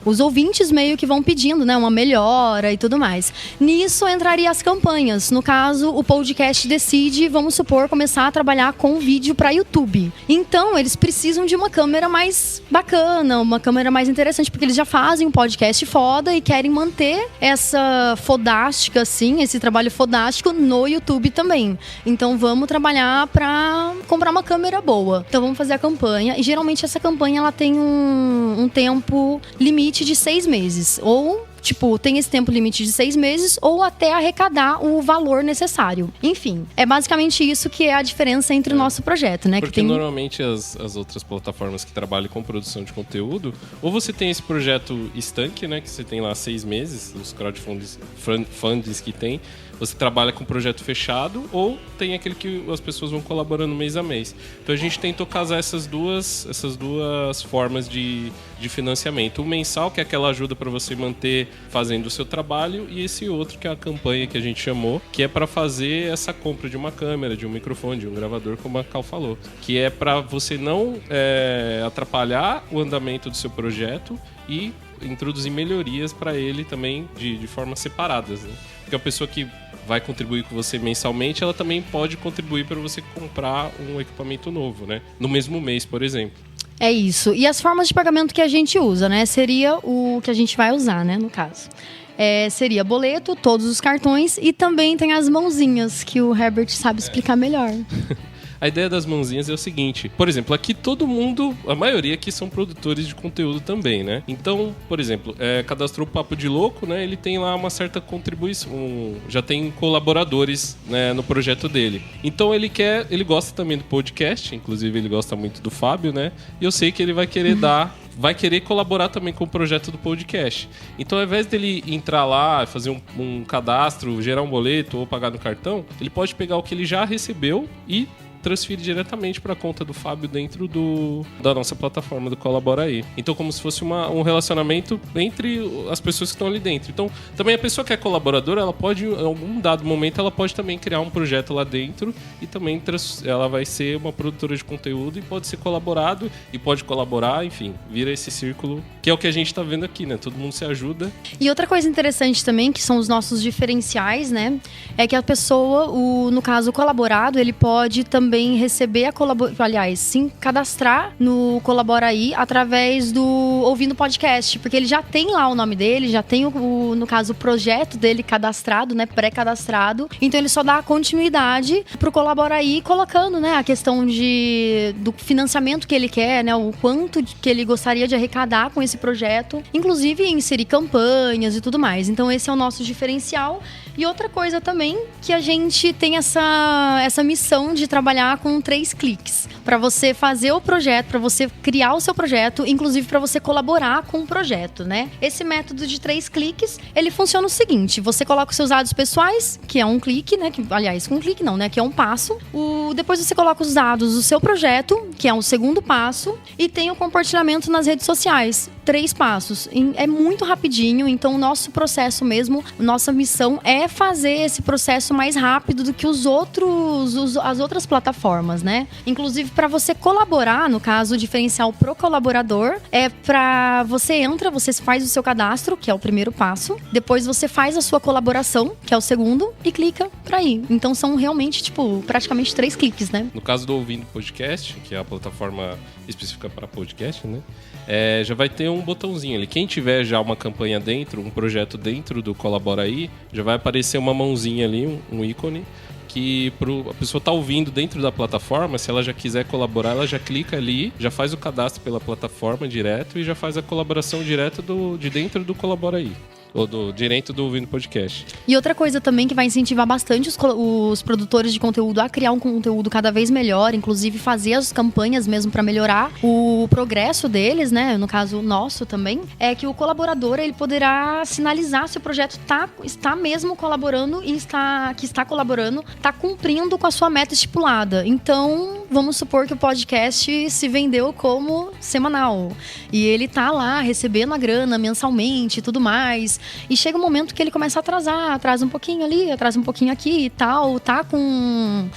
Os ouvintes meio que vão pedindo, né, uma melhora e tudo mais. Nisso entraria as campanhas. No caso, o podcast decide, vamos supor, começar a trabalhar com vídeo para YouTube. Então, eles precisam de uma câmera mais bacana, uma câmera mais interessante, porque eles já fazem um podcast foda e querem manter essa fodástica, assim, esse trabalho fodástico no YouTube também. Então, vamos trabalhar para comprar uma câmera boa. Então, vamos fazer a campanha. E, geralmente, essa campanha ela tem um tempo limite de 6 meses. Ou, tipo, tem esse tempo limite de 6 meses ou até arrecadar o valor necessário. Enfim, é basicamente isso que é a diferença entre o nosso projeto, né? Porque normalmente as outras plataformas que trabalham com produção de conteúdo, ou você tem esse projeto estanque, né? Que você tem lá 6 meses, os crowdfundings que tem. Você trabalha com projeto fechado ou tem aquele que as pessoas vão colaborando mês a mês. Então a gente tentou casar essas duas formas de financiamento. O mensal, que é aquela ajuda para você manter fazendo o seu trabalho, e esse outro, que é a campanha que a gente chamou, que é para fazer essa compra de uma câmera, de um microfone, de um gravador, como a Cal falou. Que é para você não atrapalhar o andamento do seu projeto e introduzir melhorias para ele também de formas separadas, né? Porque a pessoa que vai contribuir com você mensalmente, ela também pode contribuir para você comprar um equipamento novo, né? No mesmo mês, por exemplo. É isso. E as formas de pagamento que a gente usa, né? Seria o que a gente vai usar, né? No caso. Seria boleto, todos os cartões e também tem as mãozinhas, que o Herbert sabe explicar melhor. A ideia das mãozinhas é o seguinte, por exemplo, aqui todo mundo, a maioria aqui são produtores de conteúdo também, né? Então, por exemplo, cadastrou o Papo de Louco, né? Ele tem lá uma certa contribuição, já tem colaboradores, né, no projeto dele. Então ele gosta também do podcast, inclusive ele gosta muito do Fábio, né? E eu sei que ele vai querer vai querer colaborar também com o projeto do podcast. Então, ao invés dele entrar lá, fazer um cadastro, gerar um boleto ou pagar no cartão, ele pode pegar o que ele já recebeu e transfere diretamente para a conta do Fábio dentro da nossa plataforma do Colabora aí. Então, como se fosse um relacionamento entre as pessoas que estão ali dentro. Então, também a pessoa que é colaboradora, ela pode, em algum dado momento, ela pode também criar um projeto lá dentro e também ela vai ser uma produtora de conteúdo e pode ser colaborado e pode colaborar, enfim, vira esse círculo, que é o que a gente tá vendo aqui, né? Todo mundo se ajuda. E outra coisa interessante também, que são os nossos diferenciais, né? É que a pessoa, no caso o colaborado, ele pode também receber sim, cadastrar no Colabora aí através do ouvindo podcast, porque ele já tem lá o nome dele, já tem no caso o projeto dele cadastrado, né? Pré-cadastrado. Então ele só dá a continuidade pro Colabora aí, colocando, né, a questão do financiamento que ele quer, né? O quanto que ele gostaria de arrecadar com esse projeto, inclusive inserir campanhas e tudo mais. Então esse é o nosso diferencial. E outra coisa também, que a gente tem essa missão de trabalhar com 3 cliques. Para você fazer o projeto, para você criar o seu projeto, inclusive para você colaborar com o projeto, né? Esse método de 3 cliques, ele funciona o seguinte: você coloca os seus dados pessoais, que é um clique, né? Um clique não, né? Que é um passo. Depois você coloca os dados do seu projeto, que é o segundo passo, e tem o compartilhamento nas redes sociais. 3 passos. É muito rapidinho, então o nosso processo mesmo, nossa missão é fazer esse processo mais rápido do que as outras plataformas, né? Inclusive, para você colaborar, no caso, o diferencial pro colaborador é para você faz o seu cadastro, que é o primeiro passo, depois você faz a sua colaboração, que é o segundo, e clica para ir. Então são realmente, praticamente 3 cliques, né? No caso do Ouvindo Podcast, que é a plataforma específica para podcast, né? Já vai ter um botãozinho ali. Quem tiver já uma campanha dentro, um projeto dentro do Colabora aí, já vai aparecer uma mãozinha ali, um ícone, que a pessoa tá ouvindo dentro da plataforma. Se ela já quiser colaborar, ela já clica ali, já faz o cadastro pela plataforma direto e já faz a colaboração direto de dentro do Colabora aí. Ou direito do Ouvindo Podcast. E outra coisa também que vai incentivar bastante os produtores de conteúdo a criar um conteúdo cada vez melhor, inclusive fazer as campanhas mesmo para melhorar o progresso deles, né? No caso nosso também, é que o colaborador ele poderá sinalizar se o projeto está mesmo colaborando e está colaborando, está cumprindo com a sua meta estipulada. Então, vamos supor que o podcast se vendeu como semanal e ele tá lá recebendo a grana mensalmente e tudo mais. E chega um momento que ele começa a atrasa um pouquinho ali, atrasa um pouquinho aqui e tal, tá com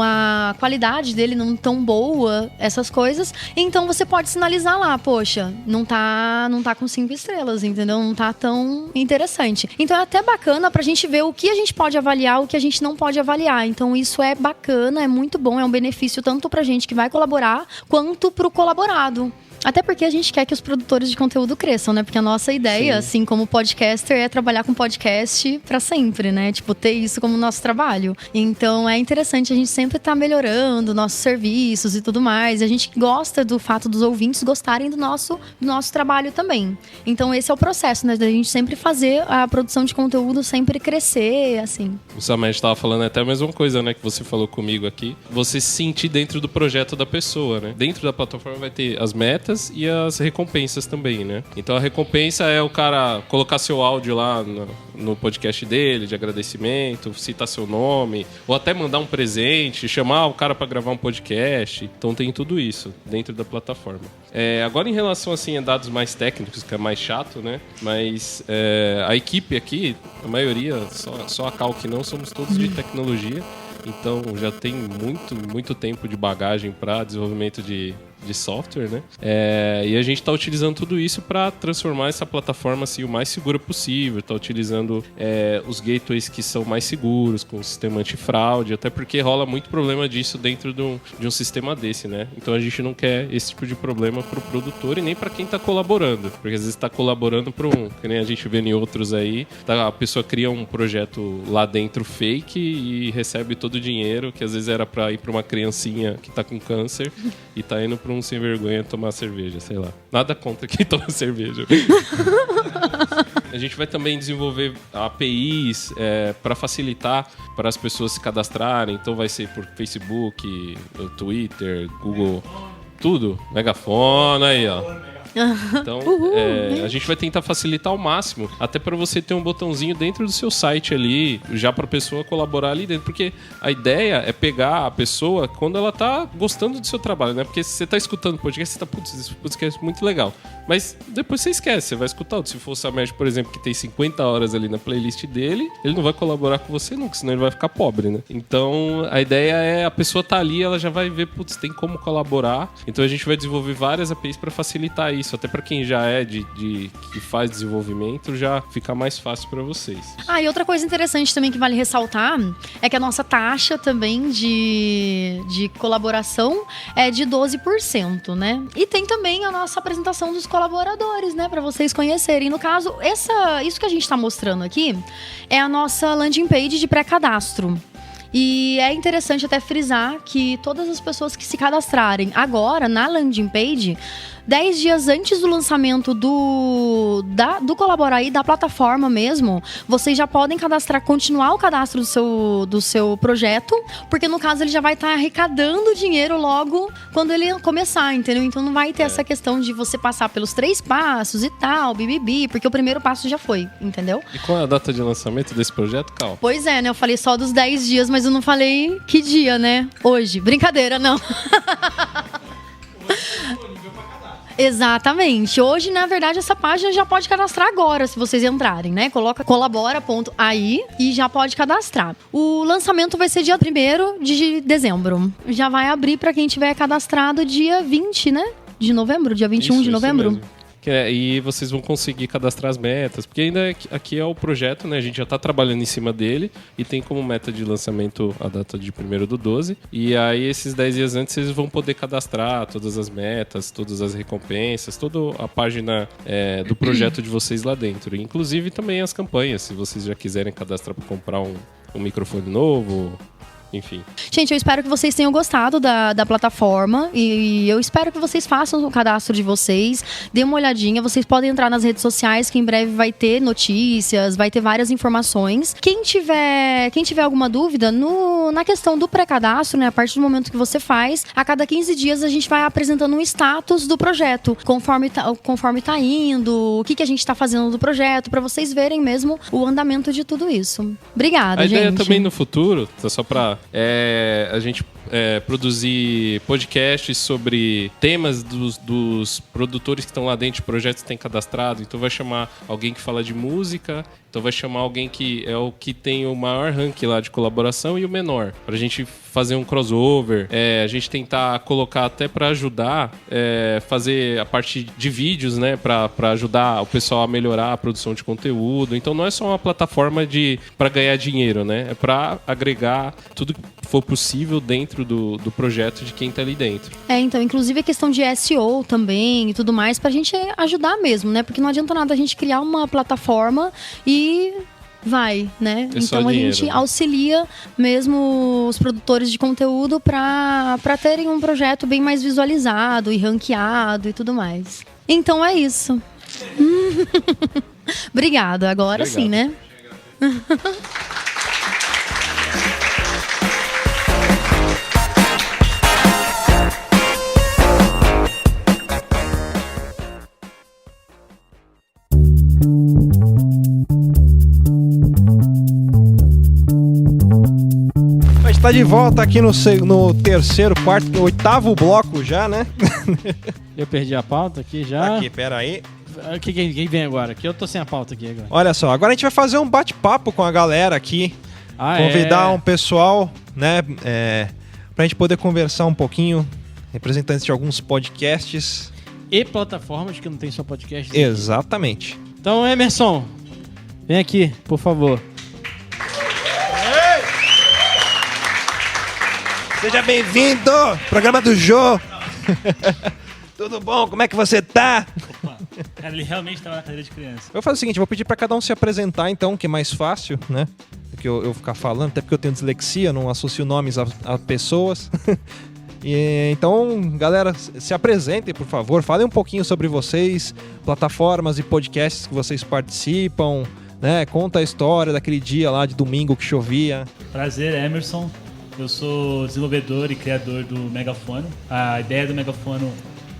a qualidade dele não tão boa, essas coisas. Então você pode sinalizar lá, poxa, não tá com 5 estrelas, entendeu? Não tá tão interessante. Então é até bacana pra gente ver o que a gente pode avaliar, o que a gente não pode avaliar. Então isso é bacana, é muito bom, é um benefício tanto pra gente que vai colaborar, quanto pro colaborado. Até porque a gente quer que os produtores de conteúdo cresçam, né? Porque a nossa ideia, sim, assim, como podcaster, é trabalhar com podcast pra sempre, né? Ter isso como nosso trabalho. Então, é interessante a gente sempre estar melhorando nossos serviços e tudo mais. E a gente gosta do fato dos ouvintes gostarem do nosso trabalho também. Então, esse é o processo, né? Da gente sempre fazer a produção de conteúdo sempre crescer, assim. O Samed estava falando até a mesma coisa, né? Que você falou comigo aqui. Você se sentir dentro do projeto da pessoa, né? Dentro da plataforma vai ter as metas e as recompensas também, né? Então a recompensa é o cara colocar seu áudio lá no podcast dele, de agradecimento, citar seu nome, ou até mandar um presente, chamar o cara para gravar um podcast. Então tem tudo isso dentro da plataforma. Agora em relação assim, a dados mais técnicos, que é mais chato, né? Mas a equipe aqui, a maioria, só a Cal que não, somos todos de tecnologia. Então já tem muito tempo de bagagem para desenvolvimento de software, né? E a gente está utilizando tudo isso para transformar essa plataforma assim, o mais segura possível. Está utilizando os gateways que são mais seguros, com o sistema antifraude, até porque rola muito problema disso dentro de um sistema desse, né? Então a gente não quer esse tipo de problema para o produtor e nem para quem está colaborando, porque às vezes está colaborando para que nem a gente vê em outros aí, a pessoa cria um projeto lá dentro fake e recebe todo o dinheiro que às vezes era para ir para uma criancinha que está com câncer e está indo para um sem vergonha tomar cerveja, sei lá. Nada contra quem toma cerveja. A gente vai também desenvolver APIs para facilitar para as pessoas se cadastrarem. Então vai ser por Facebook, Twitter, Google, tudo. Megafone, aí ó. Então, a gente vai tentar facilitar ao máximo, até para você ter um botãozinho dentro do seu site ali, já para a pessoa colaborar ali dentro, porque a ideia é pegar a pessoa quando ela tá gostando do seu trabalho, né? Porque se você tá escutando o podcast, você tá, putz, esse podcast é muito legal. Mas depois você esquece, você vai escutar. Se for o Samed, por exemplo, que tem 50 horas ali na playlist dele, ele não vai colaborar com você nunca, senão ele vai ficar pobre, né? Então, a ideia é a pessoa tá ali, ela já vai ver, putz, tem como colaborar. Então a gente vai desenvolver várias APIs para facilitar isso. Até para quem já é que faz desenvolvimento, já fica mais fácil para vocês. E outra coisa interessante também que vale ressaltar é que a nossa taxa também de colaboração é de 12%, né? E tem também a nossa apresentação dos colaboradores, né? Para vocês conhecerem. No caso, isso que a gente está mostrando aqui é a nossa landing page de pré-cadastro. E é interessante até frisar que todas as pessoas que se cadastrarem agora na landing page, 10 dias antes do lançamento do Colaboraí, da plataforma mesmo, vocês já podem continuar o cadastro do seu projeto, porque no caso ele já vai estar arrecadando dinheiro logo quando ele começar, entendeu? Então não vai ter essa questão de você passar pelos 3 passos e tal, bibibi, porque o primeiro passo já foi, entendeu? E qual é a data de lançamento desse projeto, Cal? Pois é, né? Eu falei só dos 10 dias, mas eu não falei que dia, né? Hoje. Brincadeira, não. Exatamente. Hoje, na verdade, essa página já pode cadastrar agora, se vocês entrarem, né? Coloca colabora.ai e já pode cadastrar. O lançamento vai ser dia 1º de dezembro. Já vai abrir para quem tiver cadastrado dia 20, né? De novembro, dia 21 de novembro. Mesmo. E vocês vão conseguir cadastrar as metas, porque ainda aqui é o projeto, né? A gente já está trabalhando em cima dele e tem como meta de lançamento a data de 1º/12. E aí, esses 10 dias antes, vocês vão poder cadastrar todas as metas, todas as recompensas, toda a página do projeto de vocês lá dentro. Inclusive também as campanhas, se vocês já quiserem cadastrar para comprar um microfone novo. Enfim. Gente, eu espero que vocês tenham gostado da plataforma e eu espero que vocês façam o cadastro de vocês, dêem uma olhadinha, vocês podem entrar nas redes sociais que em breve vai ter notícias, vai ter várias informações. Quem tiver alguma dúvida na questão do pré-cadastro, né, a partir do momento que você faz, a cada 15 dias a gente vai apresentando um status do projeto, conforme tá indo, o que a gente tá fazendo do projeto, para vocês verem mesmo o andamento de tudo isso. Obrigada, gente. A ideia também no futuro, só para a gente produzir podcasts sobre temas dos produtores que estão lá dentro de projetos que tem cadastrado. Então vai chamar alguém que fala de música, então vai chamar alguém que é o que tem o maior ranking lá de colaboração e o menor, pra gente fazer um crossover, a gente tentar colocar até para ajudar, fazer a parte de vídeos, né, para ajudar o pessoal a melhorar a produção de conteúdo. Então não é só uma plataforma para ganhar dinheiro, né, é para agregar tudo que for possível dentro do projeto de quem tá ali dentro. Então, inclusive a questão de SEO também e tudo mais, pra gente ajudar mesmo, né? Porque não adianta nada a gente criar uma plataforma e vai, né? Então a gente auxilia mesmo os produtores de conteúdo pra terem um projeto bem mais visualizado e ranqueado e tudo mais. Então é isso. Obrigada. Agora sim, né? Tá de volta aqui no 3º, 4º, 8º bloco já, né? Eu perdi a pauta aqui já. Aqui, peraí. Quem vem agora? Aqui eu tô sem a pauta aqui agora. Olha só, agora a gente vai fazer um bate-papo com a galera aqui. Convidar um pessoal, né? Pra gente poder conversar um pouquinho. Representantes de alguns podcasts. E plataformas que não tem só podcast. Exatamente. Aqui. Então, Emerson, vem aqui, por favor. Seja bem-vindo! Programa do Jô! Tudo bom? Como é que você tá? Opa, cara, ele realmente tava na cadeira de criança. Eu vou fazer o seguinte, vou pedir pra cada um se apresentar então, que é mais fácil, né? Do que eu ficar falando, até porque eu tenho dislexia, não associo nomes a pessoas. Então, galera, se apresentem, por favor. Falem um pouquinho sobre vocês, plataformas e podcasts que vocês participam, né? Conta a história daquele dia lá de domingo que chovia. Prazer, Emerson. Eu sou desenvolvedor e criador do Megafono. A ideia do Megafono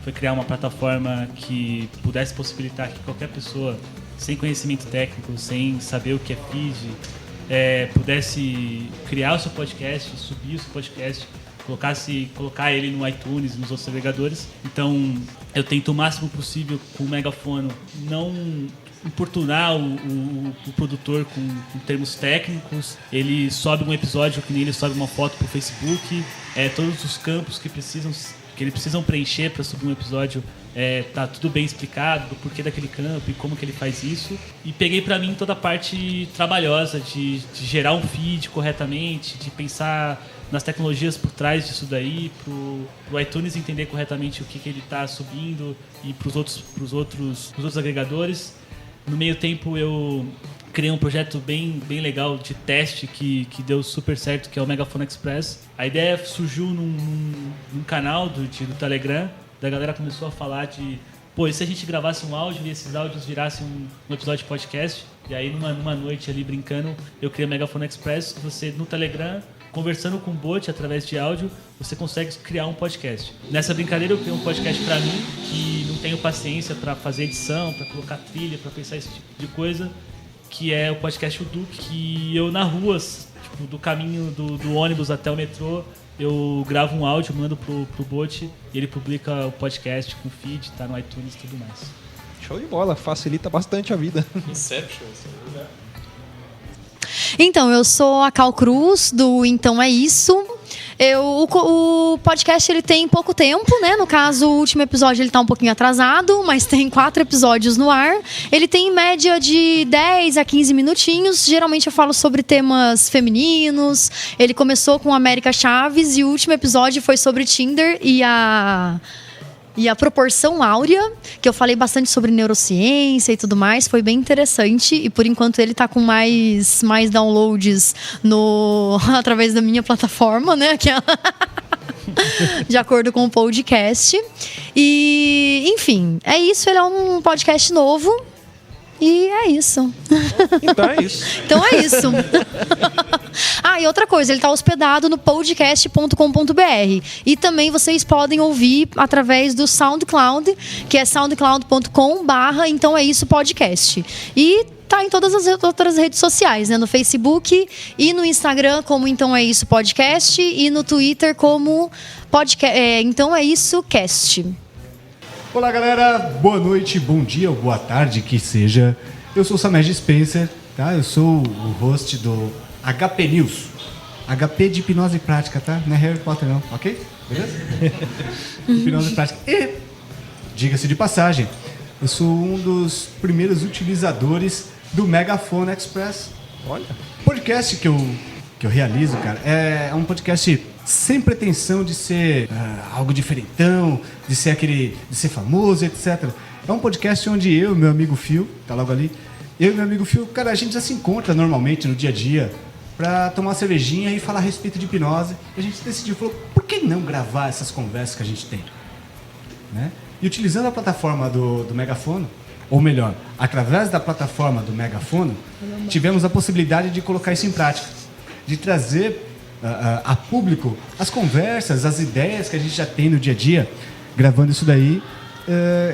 foi criar uma plataforma que pudesse possibilitar que qualquer pessoa sem conhecimento técnico, sem saber o que é feed, pudesse criar o seu podcast, subir o seu podcast, colocar ele no iTunes e nos outros agregadores. Então, eu tento o máximo possível com o megafono não importunar o produtor com termos técnicos. Ele sobe um episódio, que nem ele sobe uma foto pro Facebook, todos os campos que eles precisam preencher para subir um episódio, tá tudo bem explicado, do porquê daquele campo e como que ele faz isso. E peguei para mim toda a parte trabalhosa de gerar um feed corretamente, de pensar nas tecnologias por trás disso daí, pro iTunes entender corretamente o que ele está subindo e pros outros agregadores. No meio tempo eu criei um projeto bem legal de teste que deu super certo, que é o Megaphone Express. A ideia surgiu num canal do Telegram, da galera começou a falar de, e se a gente gravasse um áudio e esses áudios virassem um episódio de podcast? E aí numa noite ali brincando, eu criei o Megaphone Express, você no Telegram, conversando com o bot através de áudio, você consegue criar um podcast. Nessa brincadeira eu criei um podcast pra mim, que não tenho paciência pra fazer edição, pra colocar trilha, pra pensar esse tipo de coisa, que é o podcast O Duque, que eu na rua, tipo, do caminho do ônibus até o metrô, eu gravo um áudio, mando pro bot, e ele publica o podcast com feed, tá no iTunes e tudo mais. Show de bola, facilita bastante a vida. Inception, Então, eu sou a Cal Cruz, do Então É Isso. O podcast ele tem pouco tempo, né? No caso, o último episódio ele tá um pouquinho atrasado, mas tem 4 episódios no ar. Ele tem em média de 10 a 15 minutinhos. Geralmente eu falo sobre temas femininos. Ele começou com América Chaves e o último episódio foi sobre Tinder e a proporção áurea, que eu falei bastante sobre neurociência e tudo mais, foi bem interessante. E por enquanto ele tá com mais downloads através da minha plataforma, né? De acordo com o podcast. E, enfim, é isso. Ele é um podcast novo. E é isso. Então é isso. Então é isso. E outra coisa, ele está hospedado no podcast.com.br. E também vocês podem ouvir através do SoundCloud, que é soundcloud.com/Então É Isso Podcast. E tá em todas as outras redes sociais, né? No Facebook e no Instagram como Então É Isso Podcast e no Twitter como Então É Isso Cast. Olá galera, boa noite, bom dia ou boa tarde que seja. Eu sou o Samed Spencer, tá? Eu sou o host do HP News. HP de hipnose prática, tá? Não é Harry Potter não, ok? Beleza? Hipnose prática. E, diga-se de passagem, eu sou um dos primeiros utilizadores do Megaphone Express. Olha. Podcast que eu realizo, cara, é um podcast sem pretensão de ser algo diferentão, de ser famoso, etc. É um podcast onde eu e meu amigo Phil, tá logo ali, eu e meu amigo Phil, cara, a gente já se encontra normalmente no dia a dia pra tomar uma cervejinha e falar a respeito de hipnose. E a gente decidiu, falou, por que não gravar essas conversas que a gente tem? Né? E utilizando a plataforma do Megafono, ou melhor, através da plataforma do Megafono, tivemos a possibilidade de colocar isso em prática, de trazer a público as conversas, as ideias que a gente já tem no dia a dia, gravando isso daí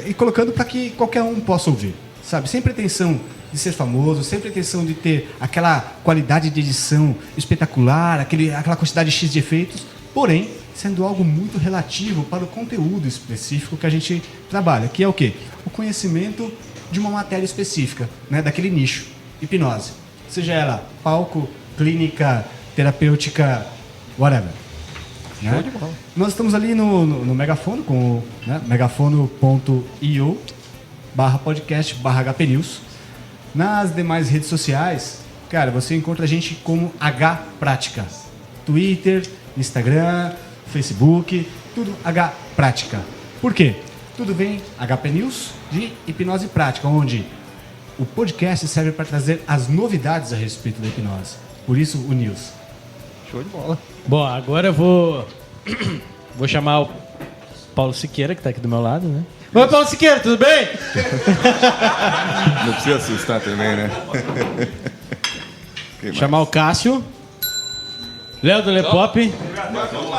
e colocando para que qualquer um possa ouvir, sabe? Sem pretensão de ser famoso, sem pretensão de ter aquela qualidade de edição espetacular, aquela quantidade X de efeitos, porém, sendo algo muito relativo para o conteúdo específico que a gente trabalha, que é o quê? O conhecimento de uma matéria específica, né? Daquele nicho, hipnose. Seja ela palco, clínica, terapêutica, whatever. Né? Nós estamos ali no Megafono, com megafono.io/podcast/HP News. Nas demais redes sociais, cara, você encontra a gente como H Prática. Twitter, Instagram, Facebook, tudo H Prática. Por quê? Tudo vem HP News de hipnose prática, onde o podcast serve para trazer as novidades a respeito da hipnose. Por isso, o News. Show de bola. Bom, agora eu vou chamar o Paulo Siqueira, que tá aqui do meu lado, né? Oi, Paulo Siqueira, tudo bem? Não precisa assustar também, né? Chamar o Cássio. Léo do Lepop.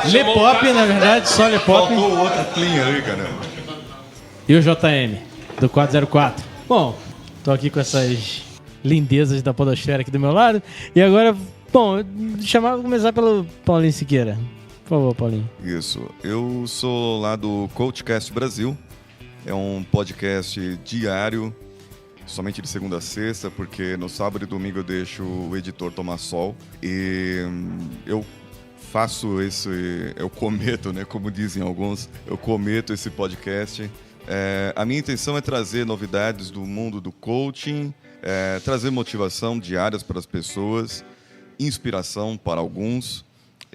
Lepop, na verdade, só Lepop. Faltou outra clean ali, caramba. E o JM, do 404. Bom, tô aqui com essas lindezas da podosfera aqui do meu lado. E agora, bom, começar pelo Paulinho Siqueira. Por favor, Paulinho. Isso. Eu sou lá do CoachCast Brasil. É um podcast diário, somente de segunda a sexta, porque no sábado e domingo eu deixo o editor tomar sol. E eu faço eu cometo, né, como dizem alguns, eu cometo esse podcast. A minha intenção é trazer novidades do mundo do coaching, trazer motivação diárias para as pessoas, inspiração para alguns,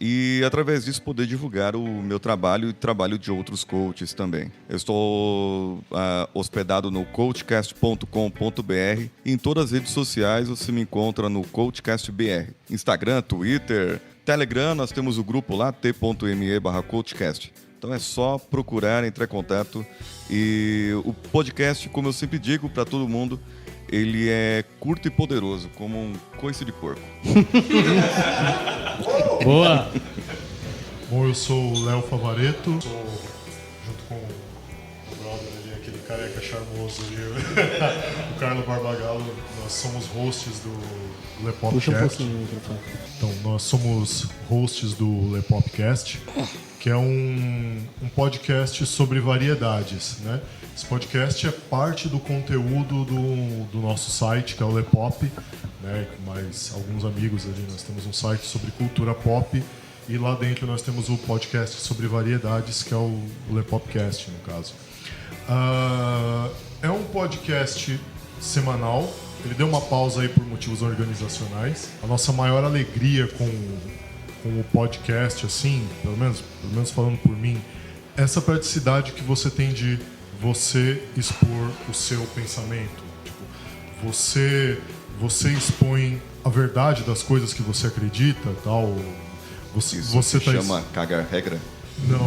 e através disso poder divulgar o meu trabalho e o trabalho de outros coaches também. Eu estou hospedado no coachcast.com.br. Em todas as redes sociais você me encontra no CoachCastBR. Instagram, Twitter, Telegram, nós temos o grupo lá, t.me/coachcast. Então é só procurar, entrar em contato. E o podcast, como eu sempre digo para todo mundo, ele é curto e poderoso, como um coice de porco. Boa! Bom, eu sou o Léo Favaretto, sou junto com o brother ali, aquele careca charmoso ali, o Carlos Barbagallo. Nós somos hosts do Lepopcast. Puxa um pouquinho o microfone. Então, nós somos hosts do Lepopcast, que é um podcast sobre variedades, né? Esse podcast é parte do conteúdo do nosso site, que é o Lepop, né? Com mais alguns amigos ali, nós temos um site sobre cultura pop, e lá dentro nós temos o podcast sobre variedades, que é o Lepopcast, no caso. É um podcast semanal, ele deu uma pausa aí por motivos organizacionais. A nossa maior alegria com o podcast, assim, pelo menos falando por mim, essa praticidade que você tem de você expor o seu pensamento. Tipo, você expõe a verdade das coisas que você acredita, tal. Isso se chama cagar regra? Não.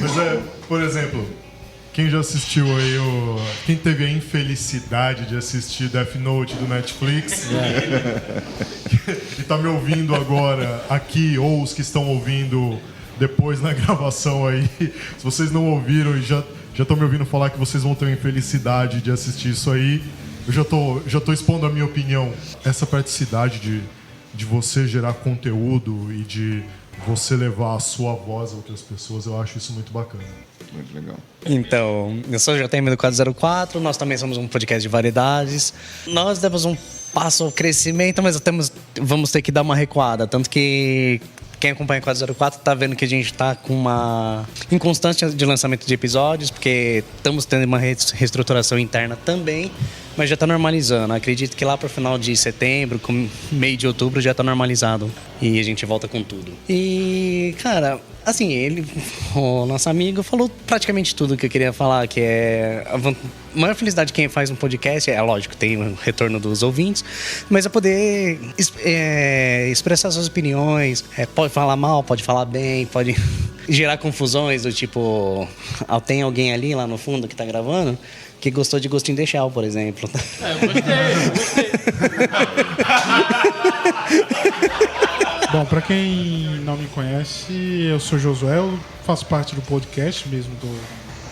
Mas por exemplo, quem já assistiu aí quem teve a infelicidade de assistir Death Note do Netflix e tá me ouvindo agora aqui, ou os que estão ouvindo depois na gravação aí, se vocês não ouviram e já estão me ouvindo falar que vocês vão ter a infelicidade de assistir isso aí, eu já tô expondo a minha opinião. Essa praticidade de você gerar conteúdo e de você levar a sua voz a outras pessoas, eu acho isso muito bacana. Muito legal. Então, eu sou o JM do 404, nós também somos um podcast de variedades. Nós demos um passo ao crescimento, mas vamos ter que dar uma recuada. Tanto que quem acompanha o 404 está vendo que a gente está com uma inconstância de lançamento de episódios, porque estamos tendo uma reestruturação interna também, mas já está normalizando. Acredito que lá para o final de setembro, com meio de outubro, já está normalizado e a gente volta com tudo. E, cara, assim, o nosso amigo, falou praticamente tudo que eu queria falar, que é a maior felicidade de quem faz um podcast, lógico, tem o retorno dos ouvintes, mas é poder expressar suas opiniões, pode falar mal, pode falar bem, pode gerar confusões do tipo, tem alguém ali lá no fundo que tá gravando que gostou de Ghost in the Shell, por exemplo. Eu gostei. Bom, pra quem não me conhece, eu sou Josué, eu faço parte do podcast mesmo, do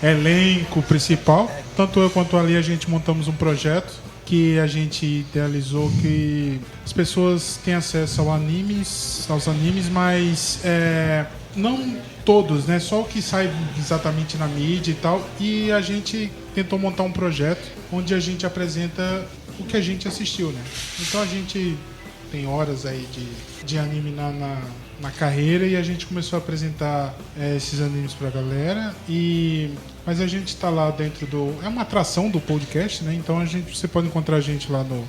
elenco principal. Tanto eu quanto ali a gente montamos um projeto que a gente idealizou que as pessoas têm acesso aos animes, mas não todos, né? Só o que sai exatamente na mídia e tal. E a gente tentou montar um projeto onde a gente apresenta o que a gente assistiu, né? Então a gente tem horas aí de anime na carreira e a gente começou a apresentar esses animes pra galera. Mas a gente tá lá dentro é uma atração do podcast, né? Então você pode encontrar a gente lá no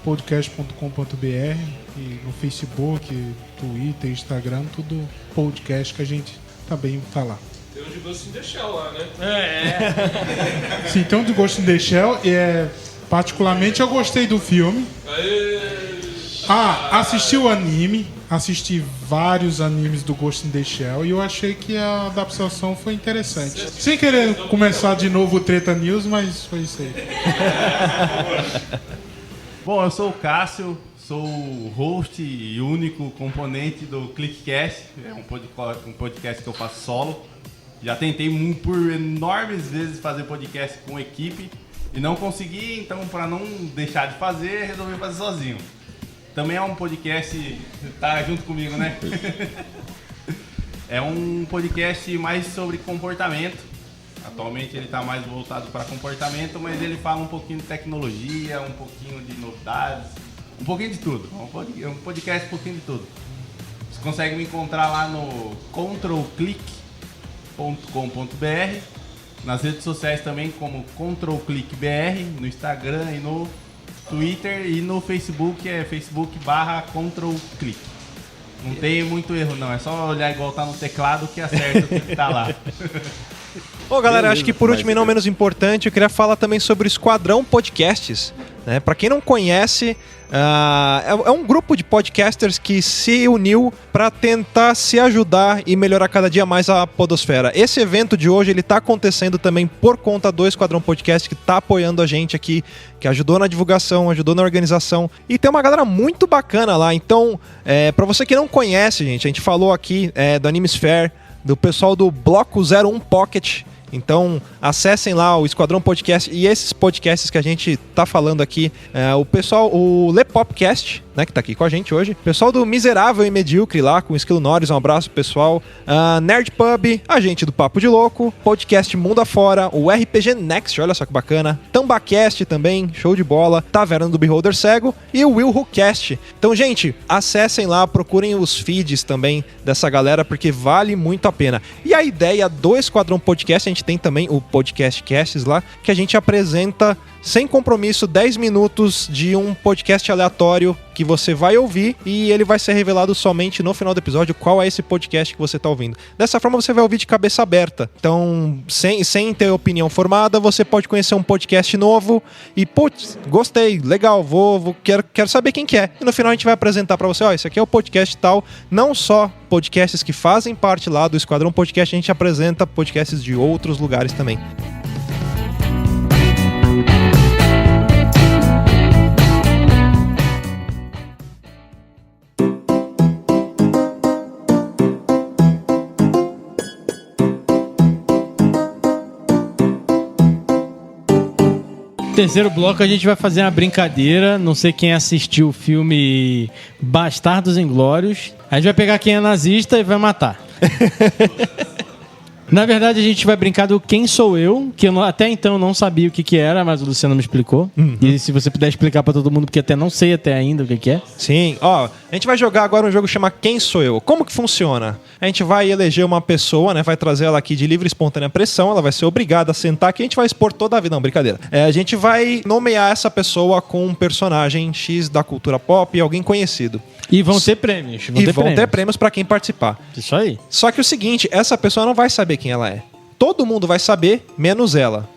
podcast.com.br e no Facebook, Twitter, Instagram, tudo podcast que a gente também tá lá. Tem um de Ghost in the Shell lá, né? Sim, tem um de Ghost in the Shell e particularmente eu gostei do filme. Assisti o anime, assisti vários animes do Ghost in the Shell e eu achei que a adaptação foi interessante. Sem querer começar de novo o Treta News, mas foi isso aí. Bom, eu sou o Cássio, sou o host e único componente do ClickCast. É um podcast que eu faço solo. Já tentei por enormes vezes fazer podcast com equipe e não consegui, então para não deixar de fazer, resolvi fazer sozinho. Também é um podcast, tá junto comigo, né? É um podcast mais sobre comportamento. Atualmente ele está mais voltado para comportamento, mas ele fala um pouquinho de tecnologia, um pouquinho de novidades, um pouquinho de tudo. É um podcast um pouquinho de tudo. Você consegue me encontrar lá no controlclick.com.br, nas redes sociais também como controlclickbr, no Instagram e no Twitter, e no Facebook é facebook.com/controlclick. Não tem muito erro não, é só olhar igual tá no teclado que acerta o que tá lá. Ô galera, acho que por último e não menos importante, eu queria falar também sobre o Esquadrão Podcasts. Né? Para quem não conhece, é um grupo de podcasters que se uniu para tentar se ajudar e melhorar cada dia mais a podosfera. Esse evento de hoje ele está acontecendo também por conta do Esquadrão Podcast, que está apoiando a gente aqui, que ajudou na divulgação, ajudou na organização. E tem uma galera muito bacana lá. Então, para você que não conhece, gente, a gente falou aqui do Animesphere, do pessoal do Bloco 01 Pocket. Então, acessem lá o Esquadrão Podcast e esses podcasts que a gente tá falando aqui. O pessoal, o Lepopcast, né, que tá aqui com a gente hoje. O pessoal do Miserável e Medíocre lá, com o Esquilo Norris, um abraço pessoal. Nerd Pub, a gente do Papo de Louco. Podcast Mundo Afora, o RPG Next, olha só que bacana. Tambacast também, show de bola. Taverna do Beholder Cego e o Will Who Cast. Então, gente, acessem lá, procurem os feeds também dessa galera, porque vale muito a pena. E a ideia do Esquadrão Podcast, a gente tem também o Podcast Casts lá, que a gente apresenta sem compromisso 10 minutos de um podcast aleatório que você vai ouvir e ele vai ser revelado somente no final do episódio qual é esse podcast que você está ouvindo. Dessa forma você vai ouvir de cabeça aberta. Então, sem ter opinião formada, você pode conhecer um podcast novo e, putz, gostei, legal, quero saber quem que é. E no final a gente vai apresentar para você, esse aqui é o podcast tal, não só podcasts que fazem parte lá do Esquadrão Podcast, a gente apresenta podcasts de outros lugares também. Terceiro bloco a gente vai fazer uma brincadeira. Não sei quem assistiu o filme Bastardos Inglórios. A gente vai pegar quem é nazista e vai matar. Na verdade, a gente vai brincar do Quem Sou Eu, que eu até então não sabia o que era, mas o Luciano me explicou. E se você puder explicar pra todo mundo, porque até não sei até ainda o que é. Sim, a gente vai jogar agora um jogo chamado Quem Sou Eu. Como que funciona? A gente vai eleger uma pessoa, né? Vai trazer ela aqui de livre e espontânea pressão, ela vai ser obrigada a sentar aqui, a gente vai expor toda a vida. Não, brincadeira. A gente vai nomear essa pessoa com um personagem X da cultura pop, alguém conhecido. E vão ter prêmios. Vão ter prêmios pra quem participar. Isso aí. Só que o seguinte, essa pessoa não vai saber quem ela é. Todo mundo vai saber, menos ela.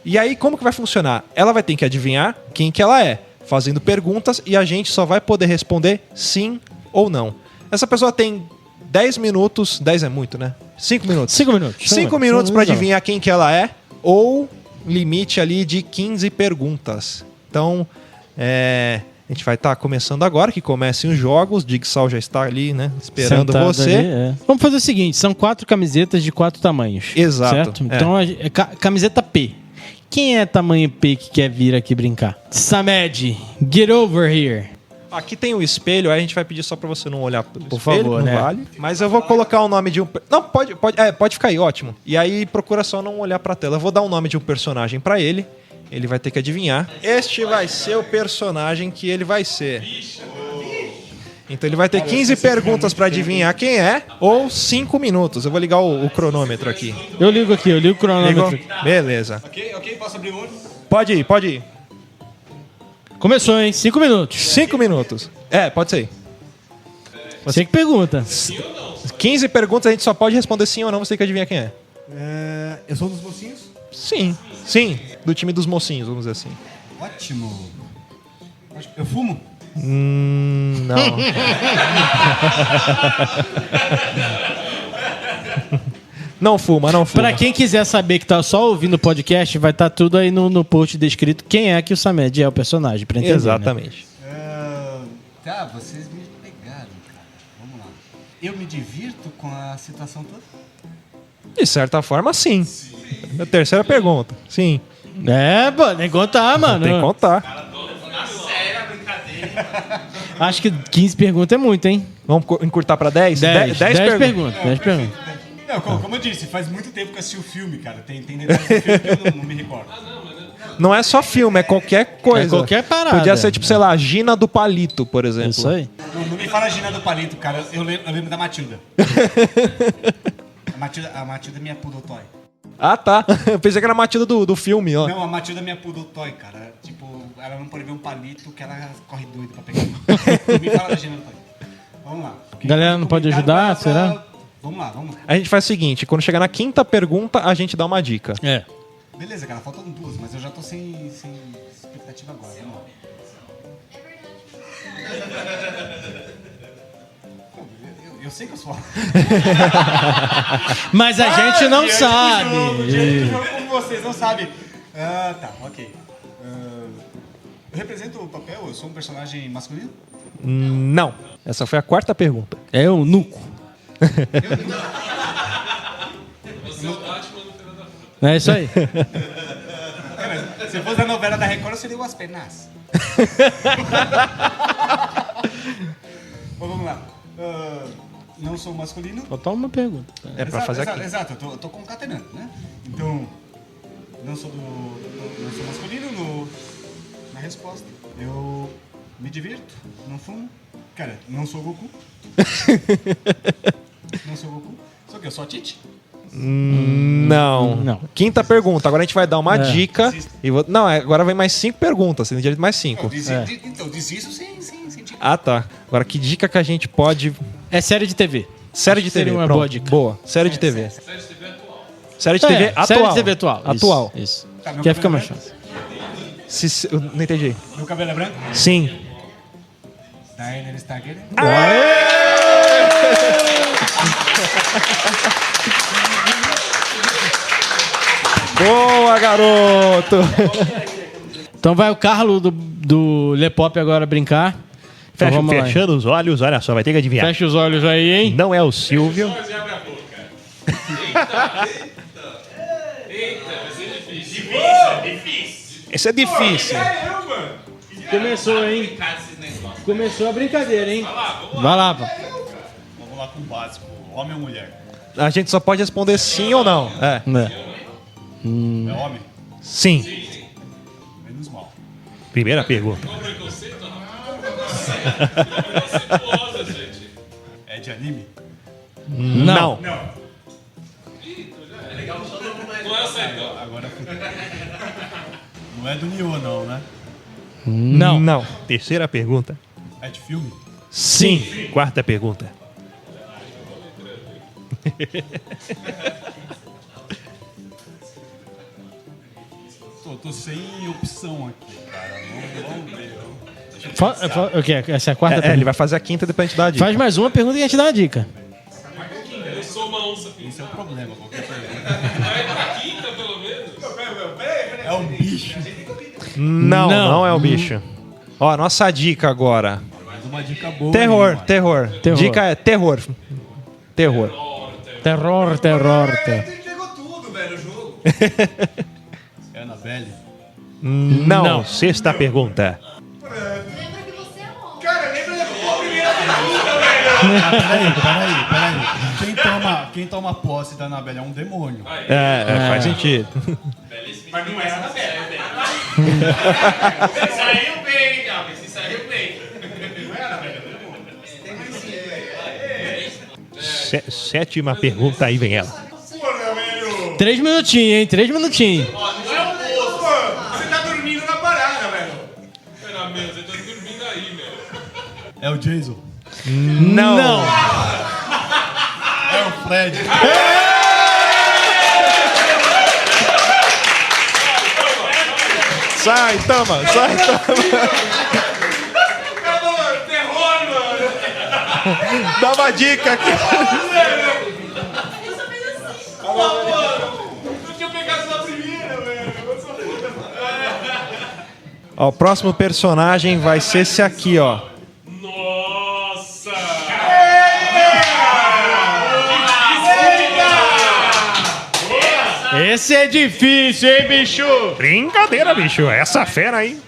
E aí, como que vai funcionar? Ela vai ter que adivinhar quem que ela é, fazendo perguntas, e a gente só vai poder responder sim ou não. Essa pessoa tem 10 minutos... 10 é muito, né? 5 minutos. 5 minutos. 5 minutos pra adivinhar quem que ela é, ou limite ali de 15 perguntas. Então, a gente vai estar começando agora, que comecem os jogos. O Jigsaw já está ali, né? Esperando sentado você. Ali, Vamos fazer o seguinte: são 4 camisetas de 4 tamanhos. Exato. Certo? Então, camiseta P. Quem é tamanho P que quer vir aqui brincar? Samed, get over here. Aqui tem o espelho, aí a gente vai pedir só pra você não olhar pelo Por espelho, favor, não né? vale. Mas eu vou colocar o nome de um... Não, pode ficar aí, ótimo. E aí procura só não olhar pra tela. Eu vou dar o nome de um personagem pra ele. Ele vai ter que adivinhar. Este vai ser o personagem que ele vai ser. Então ele vai ter 15 perguntas pra adivinhar quem é, ou 5 minutos. Eu vou ligar o cronômetro aqui. Eu ligo o cronômetro. Ligou? Beleza. Ok, posso abrir o olho? Pode ir. Começou, hein? 5 minutos. 5 minutos. Pode ser. Você que pergunta. 15 perguntas, a gente só pode responder sim ou não, você tem que adivinhar quem é. Eu sou um dos mocinhos? Sim. Do time dos mocinhos, vamos dizer assim. Ótimo. Eu fumo? Não. Não fuma. Pra quem quiser saber que tá só ouvindo o podcast, vai estar tudo aí no post descrito quem é que o Samed é o personagem, pra entender. Exatamente. Né? Tá, vocês me pegaram, cara. Vamos lá. Eu me divirto com a situação toda? De certa forma, sim. A terceira pergunta. Sim. Pô, tem que contar, mano. Tem que contar. Acho que 15 perguntas é muito, hein? Vamos encurtar pra 10? 10 perguntas. 10 perguntas. Não, como eu disse, faz muito tempo que eu assisti o filme, cara. Tem detalhes do filme que eu não me recordo. Não é só filme, é qualquer coisa. É qualquer parada. Podia ser, tipo, sei lá, Gina do Palito, por exemplo. Isso aí. Não me fala Gina do Palito, cara. Eu lembro da Matilda. A Matilda é minha poodle toy. Ah, tá. Eu pensei que era a Matilda do filme, ó. Não, a Matilda é minha poodle toy, cara. Tipo, ela não pode ver um palito que ela corre doida pra pegar. Não me fala da Gina do Palito. Vamos lá. Galera não pode ajudar, será? Vamos lá. A gente faz o seguinte, quando chegar na quinta pergunta, a gente dá uma dica. Beleza, cara, faltam 2, mas eu já tô sem expectativa agora. Vamos lá. Eu sei que eu sou. Mas a gente não sabe. Eu jogo como vocês não sabem. Tá, ok. Eu represento o papel? Eu sou um personagem masculino? Não. Essa foi a quarta pergunta. É o Nuco. Você é o Batman no final da fruta. É isso aí. Cara, se fosse a novela da Record, eu seria o Aspenas. Bom, vamos lá. Não sou masculino. Falta uma pergunta. É pra fazer aqui. Exato, eu tô concatenando, né? Então, não sou masculino na resposta. Eu me divirto, não fumo. Cara, não sou Goku. Não sou Goku. Sou o quê? Eu sou a Tite? Não. Quinta pergunta. Agora a gente vai dar uma dica. Não, agora vem mais 5 perguntas. Você tem direito de mais 5. Então, disse isso sem dica. Ah, tá. Agora, que dica que a gente pode... É série de TV. Série de TV, uma pronto. boa dica. Boa. Série de TV. Série de TV atual. Série de TV atual. Série de TV atual. Atual. Isso. Tá, Quer ficar mais fácil. Eu não entendi. Meu cabelo é branco? Sim. Daenerys Targaryen? Boa, garoto! Então vai o Carlos do Lepop agora brincar. Então vamos lá. Fechando os olhos, olha só, vai ter que adivinhar. Fecha os olhos aí, hein? Não é o Silvio. Eita, vai ser difícil. Difícil. Esse é difícil. Começou, hein? Começou a brincadeira, hein? Vai lá, pô. Vamos lá com o básico. Homem ou mulher? A gente só pode responder sim ou não. É homem? Sim. Menos mal. Primeira pergunta. É de anime? Não. É legal só não é certo. Agora não é do Nioh, não, né? Não. Terceira pergunta. É de filme? Sim. Quarta pergunta. Tô sem opção aqui, cara. Vamos ver. O que? Essa é a quarta pergunta? Ele vai fazer a quinta e depois a gente dá a dica. Faz mais uma pergunta e a gente dá a dica. Eu sou uma onça. Esse é o problema, qualquer pergunta. Vai pra quinta, pelo menos? É um bicho. Não é o bicho. Ó, a nossa dica agora. Mais uma dica boa. Terror. Dica é terror. Terror. Chegou tudo, velho, o jogo. É Annabelle? Não. Sexta pergunta. Cara, lembra da primeira pergunta, velho? Peraí. Quem toma posse da Annabelle é um demônio. Faz sentido. Mas não é a Annabelle, Você saiu bem, Gabi. Você saiu bem. Não é a Annabelle, Sétima pergunta, aí vem ela. Porra, velho. 3 minutinhos, hein? 3 minutinhos. Não é o moço. Você tá dormindo na parada, velho. Pera, meu, você tá dormindo aí, meu. É o Jason? Não. É o Fred? Sai, toma. Terror, mano. Dá uma dica aqui. Eu tinha pegado na primeira, velho. Ó, o próximo personagem vai ser esse aqui, ó. esse é difícil, hein, bicho? Brincadeira, bicho. Essa fera aí.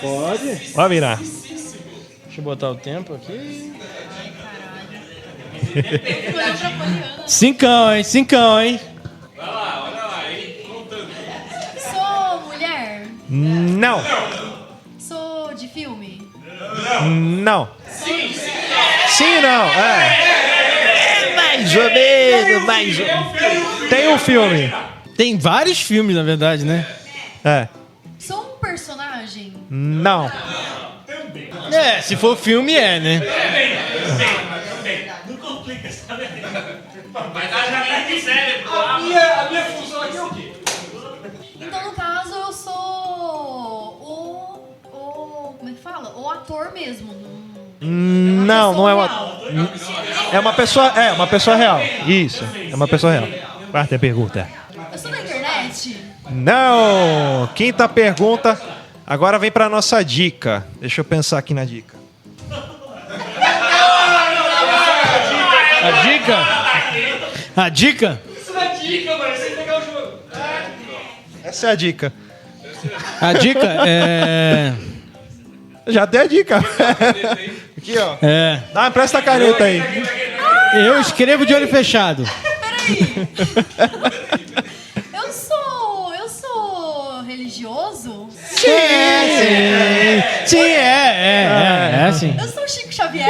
Pode. Pode virar. Deixa eu botar o tempo aqui. Cincão, hein? Sou mulher? Não. Sou de filme? Não. Sim. Sim, não. Mais ou menos, mais ou menos. Tem um filme. Tem vários filmes, na verdade, né? Sou um personagem? Não. É, se for filme, é, né? Não complica, sabe? Mas a janela de cérebro. A minha função aqui é o quê? Então, no caso, eu sou o como é que fala? O ator mesmo. Não é uma... É uma pessoa real. Isso, é uma pessoa real. Quarta pergunta. Eu sou da internet? Não! Quinta pergunta. Agora vem pra nossa dica. Deixa eu pensar aqui na dica. A dica? A dica? Isso não é dica, mano. Você tem que pegar o jogo. Essa é a dica. A dica é... Já dei a dica. Aqui, ó. É. Empresta a caneta aí. Eu escrevo de olho fechado. Eu sou religioso? Sim, é sim. Eu sou o Chico Xavier?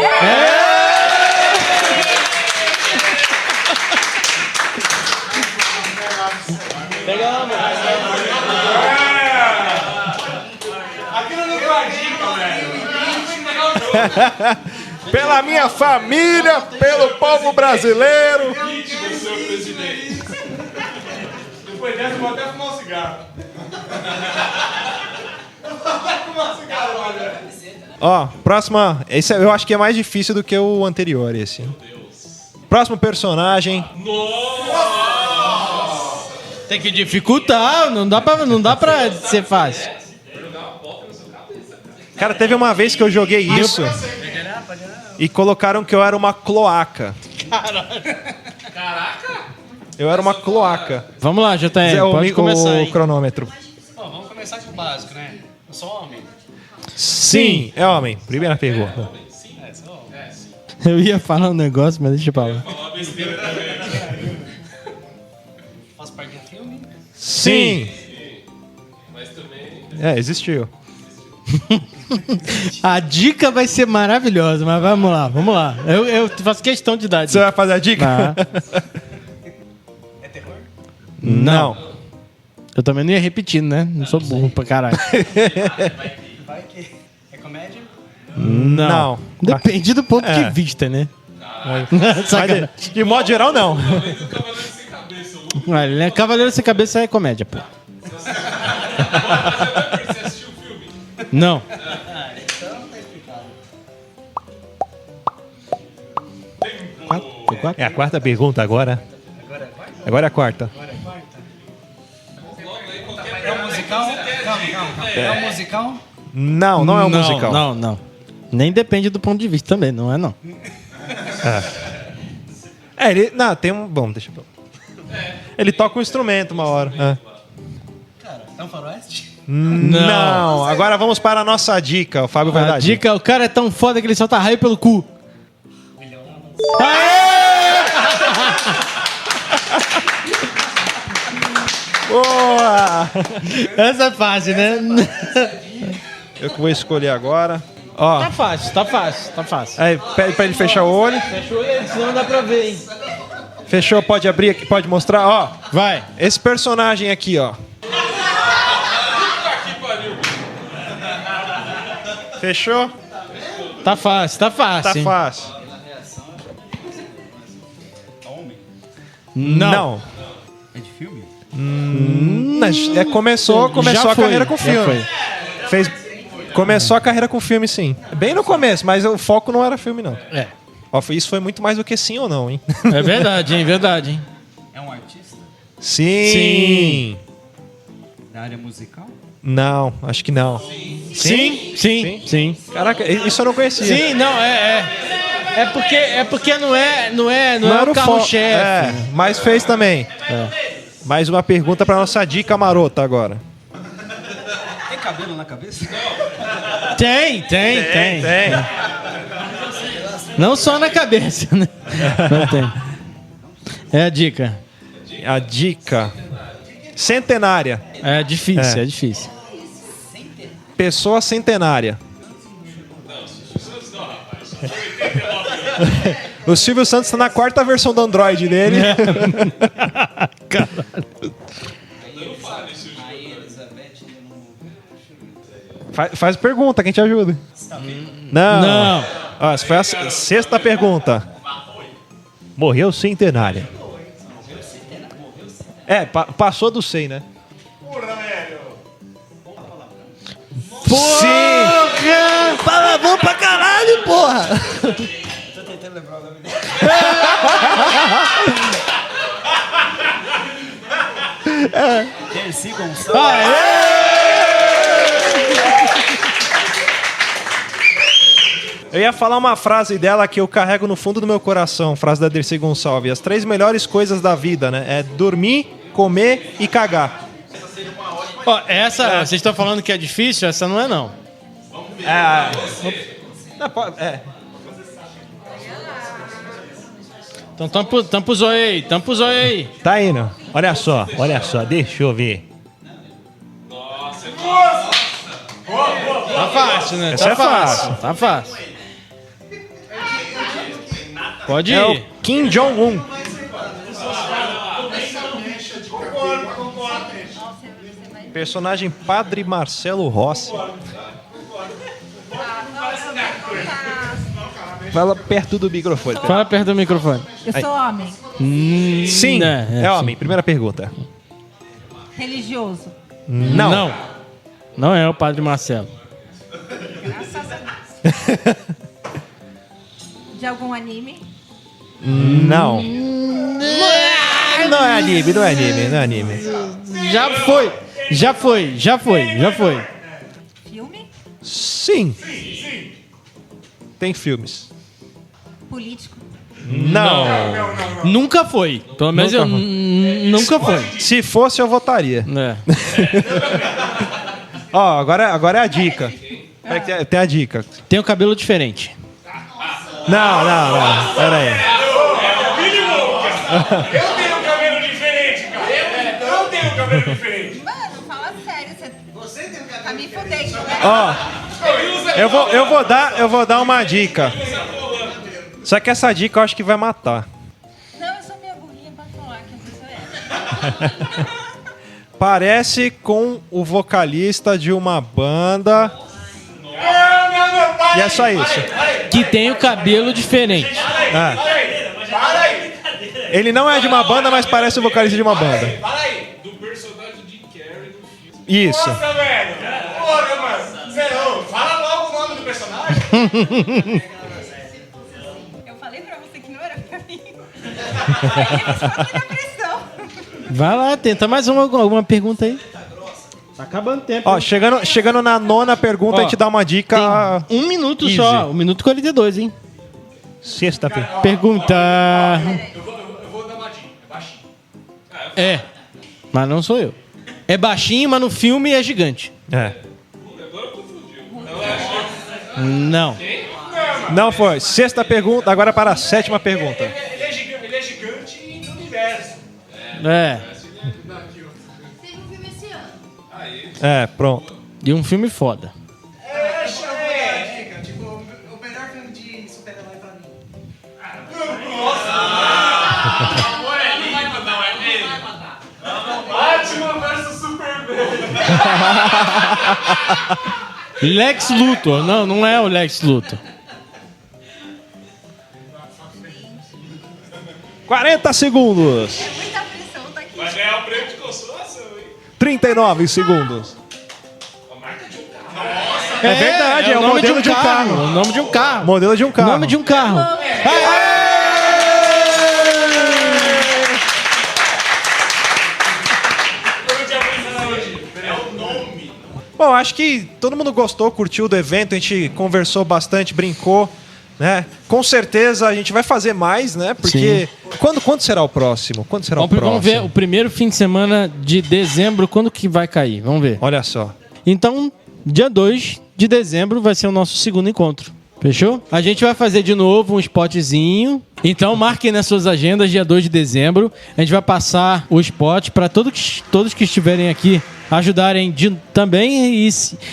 Aquilo não foi a dica, velho. Tem que pegar o jogo. Pela minha família, pelo povo brasileiro. Senhor presidente. Depois dessa, eu vou até fumar um cigarro. Eu vou até fumar um cigarro, olha. Ó, próxima. Esse eu acho que é mais difícil do que o anterior, esse. Próximo personagem. Tem que dificultar, não dá pra ser fácil. Cara, teve uma vez que eu joguei isso e colocaram que eu era uma cloaca. Caraca! Eu era uma cloaca. Vamos lá, JR, pode começar aí. O cronômetro. Bom, vamos começar com o básico, né? Eu sou homem. Sim, é homem. Primeira pergunta. É, sou homem. Eu ia falar um negócio, mas deixa eu falar. Faço parte de um filme? Sim. Mas também... Existiu. A dica vai ser maravilhosa, mas vamos lá. Eu faço questão de dar. Você vai fazer a dica? É terror? Não. Eu também não ia repetindo, né? Não sou burro pra caralho. Vai que... É comédia? Não. Depende do ponto de vista, né? Sacanagem. Mas de modo geral, não. Olha, Cavaleiro Sem Cabeça é comédia, pô. Não. É a quarta pergunta agora. Agora é a quarta. É um musical? Calma. É um musical? Não é um musical. Não. Nem depende do ponto de vista também, não é não. Ele... Não, tem um... Bom, deixa eu... Ele toca um instrumento uma hora. Cara, é um faroeste? Não. Agora vamos para a nossa dica. O Fábio vai dar A dica, o cara é tão foda que ele solta raio pelo cu. Boa! Essa é fácil, né? Eu que vou escolher agora. Ó. Tá fácil. Aí, pede pra ele fechar o olho. Fecha o olho, senão não dá pra ver, hein? Fechou, pode abrir aqui, pode mostrar. Ó, vai. Esse personagem aqui, ó. Fechou? Tá fácil. Tá fácil. Não. É de filme? Começou a carreira com filme. Começou a carreira com filme, sim. Bem no começo, mas o foco não era filme, não. Ó, isso foi muito mais do que sim ou não, hein? É verdade, hein? É um artista? Sim. Da área musical? Não, acho que não. Sim. Caraca, isso eu não conhecia. Sim, não, É porque não é era o carro-chefe. É, mas fez também. Mais uma pergunta pra nossa dica marota agora. Tem cabelo na cabeça? Tem. Não só na cabeça, né? Não tem. É a dica. A dica. Centenária. É difícil. Pessoa centenária. O Silvio Santos tá na 4ª versão do Android dele. Caralho. Faz pergunta, quem te ajuda? Não. Ó, essa foi a 6ª pergunta. Morreu centenária. Passou do 100, né? Porra! Palavrão pra caralho, porra! Tô tentando lembrar o nome dele. Dercy Gonçalves. Eu ia falar uma frase dela que eu carrego no fundo do meu coração, frase da Dercy Gonçalves. As 3 melhores coisas da vida, né? É dormir, comer e cagar. Ó, vocês estão falando que é difícil? Essa não é, não. Então tampa o zóio aí. Tá indo. Olha só, deixa eu ver. Tá fácil, né? Essa é fácil. Tá fácil. Pode ir. É o Kim Jong-un. Personagem Padre Marcelo Rossi. Fala perto do microfone. Fala perto do microfone. Eu sou homem. Sim, é homem. Sim. Primeira pergunta. Religioso. Não. Não é o Padre Marcelo. De algum anime? Não. Não é anime. Já foi. Filme? Sim. Tem filmes. Político? Não. Nunca foi. Pelo menos nunca foi. Se fosse, eu votaria. Ó, agora é a dica. Tem a dica. Tem o cabelo diferente. Não. Pera aí. Eu tenho cabelo diferente, cara. Eu tenho cabelo diferente. Mano, fala sério. Você tem um cabelo tá me fudendo, né? Ó, eu vou dar uma dica. Só que essa dica eu acho que vai matar. Não, eu sou meio burrinha pra falar que a pessoa é. Parece com o vocalista de uma banda. E é só isso. Que tem o cabelo diferente. Para aí. Ele não é de uma banda, mas parece o vocalista de uma banda. Para aí. Do personagem de Carrie do filme. Isso. Nossa, velho. Porra, mano. Zerão. Fala logo o nome do personagem. Eu falei pra você que não era pra mim. Aí eles ficam aqui na pressão. Vai lá, tenta mais alguma pergunta aí. Tá acabando o tempo. Ó, chegando na 9ª pergunta, a gente dá uma dica. Tem 1 minuto easy. só. 1 minuto e 42, hein? 6ª pergunta. Eu vou dar uma dica. É baixinho. É. Mas não sou eu. É baixinho, mas no filme é gigante. É. Não. Não foi. 6ª pergunta, agora para a 7ª pergunta. Ele é gigante no universo. É. Teve um filme esse ano. É, pronto. E um filme foda. Tipo, o melhor filme de super-herói pra mim. Amor é lindo, não é mesmo? Batman vs Superman. Lex Luthor. Não é o Lex Luthor. 40 segundos. Muita pressão tá aqui. Vai ganhar o prêmio de consolação, hein? 39 segundos. É verdade, é o modelo de um carro. O nome de um carro. Modelo de um carro. Nome de um carro. É o nome. Bom, acho que todo mundo gostou, curtiu do evento, a gente conversou bastante, brincou né? Com certeza a gente vai fazer mais, né? Porque quando será o próximo? Quando será o próximo? Vamos ver o primeiro fim de semana de dezembro, quando que vai cair? Vamos ver. Olha só. Então, dia 2 de dezembro vai ser o nosso segundo encontro. Fechou? A gente vai fazer de novo um spotzinho. Então marquem nas suas agendas, dia 2 de dezembro. A gente vai passar o spot para todos que estiverem aqui ajudarem também e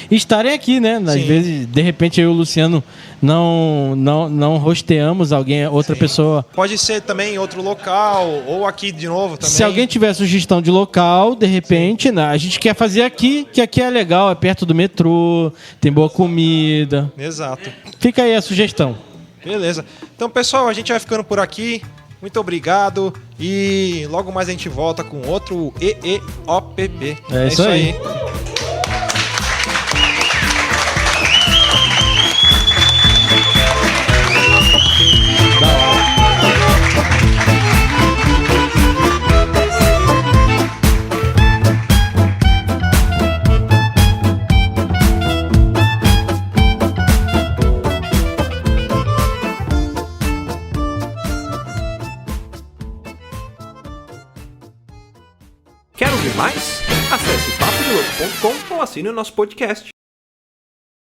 estarem aqui, né? Às vezes, de repente, eu e o Luciano não rosteamos outra pessoa. Pode ser também em outro local, ou aqui de novo também. Se alguém tiver sugestão de local, de repente, né, a gente quer fazer aqui, que aqui é legal, é perto do metrô, tem boa comida. Exato. Fica aí a sugestão. Beleza. Então, pessoal, a gente vai ficando por aqui. Muito obrigado. E logo mais a gente volta com outro EEOPP. É isso aí. Quer ouvir mais? Acesse papodelouco.com ou assine o nosso podcast.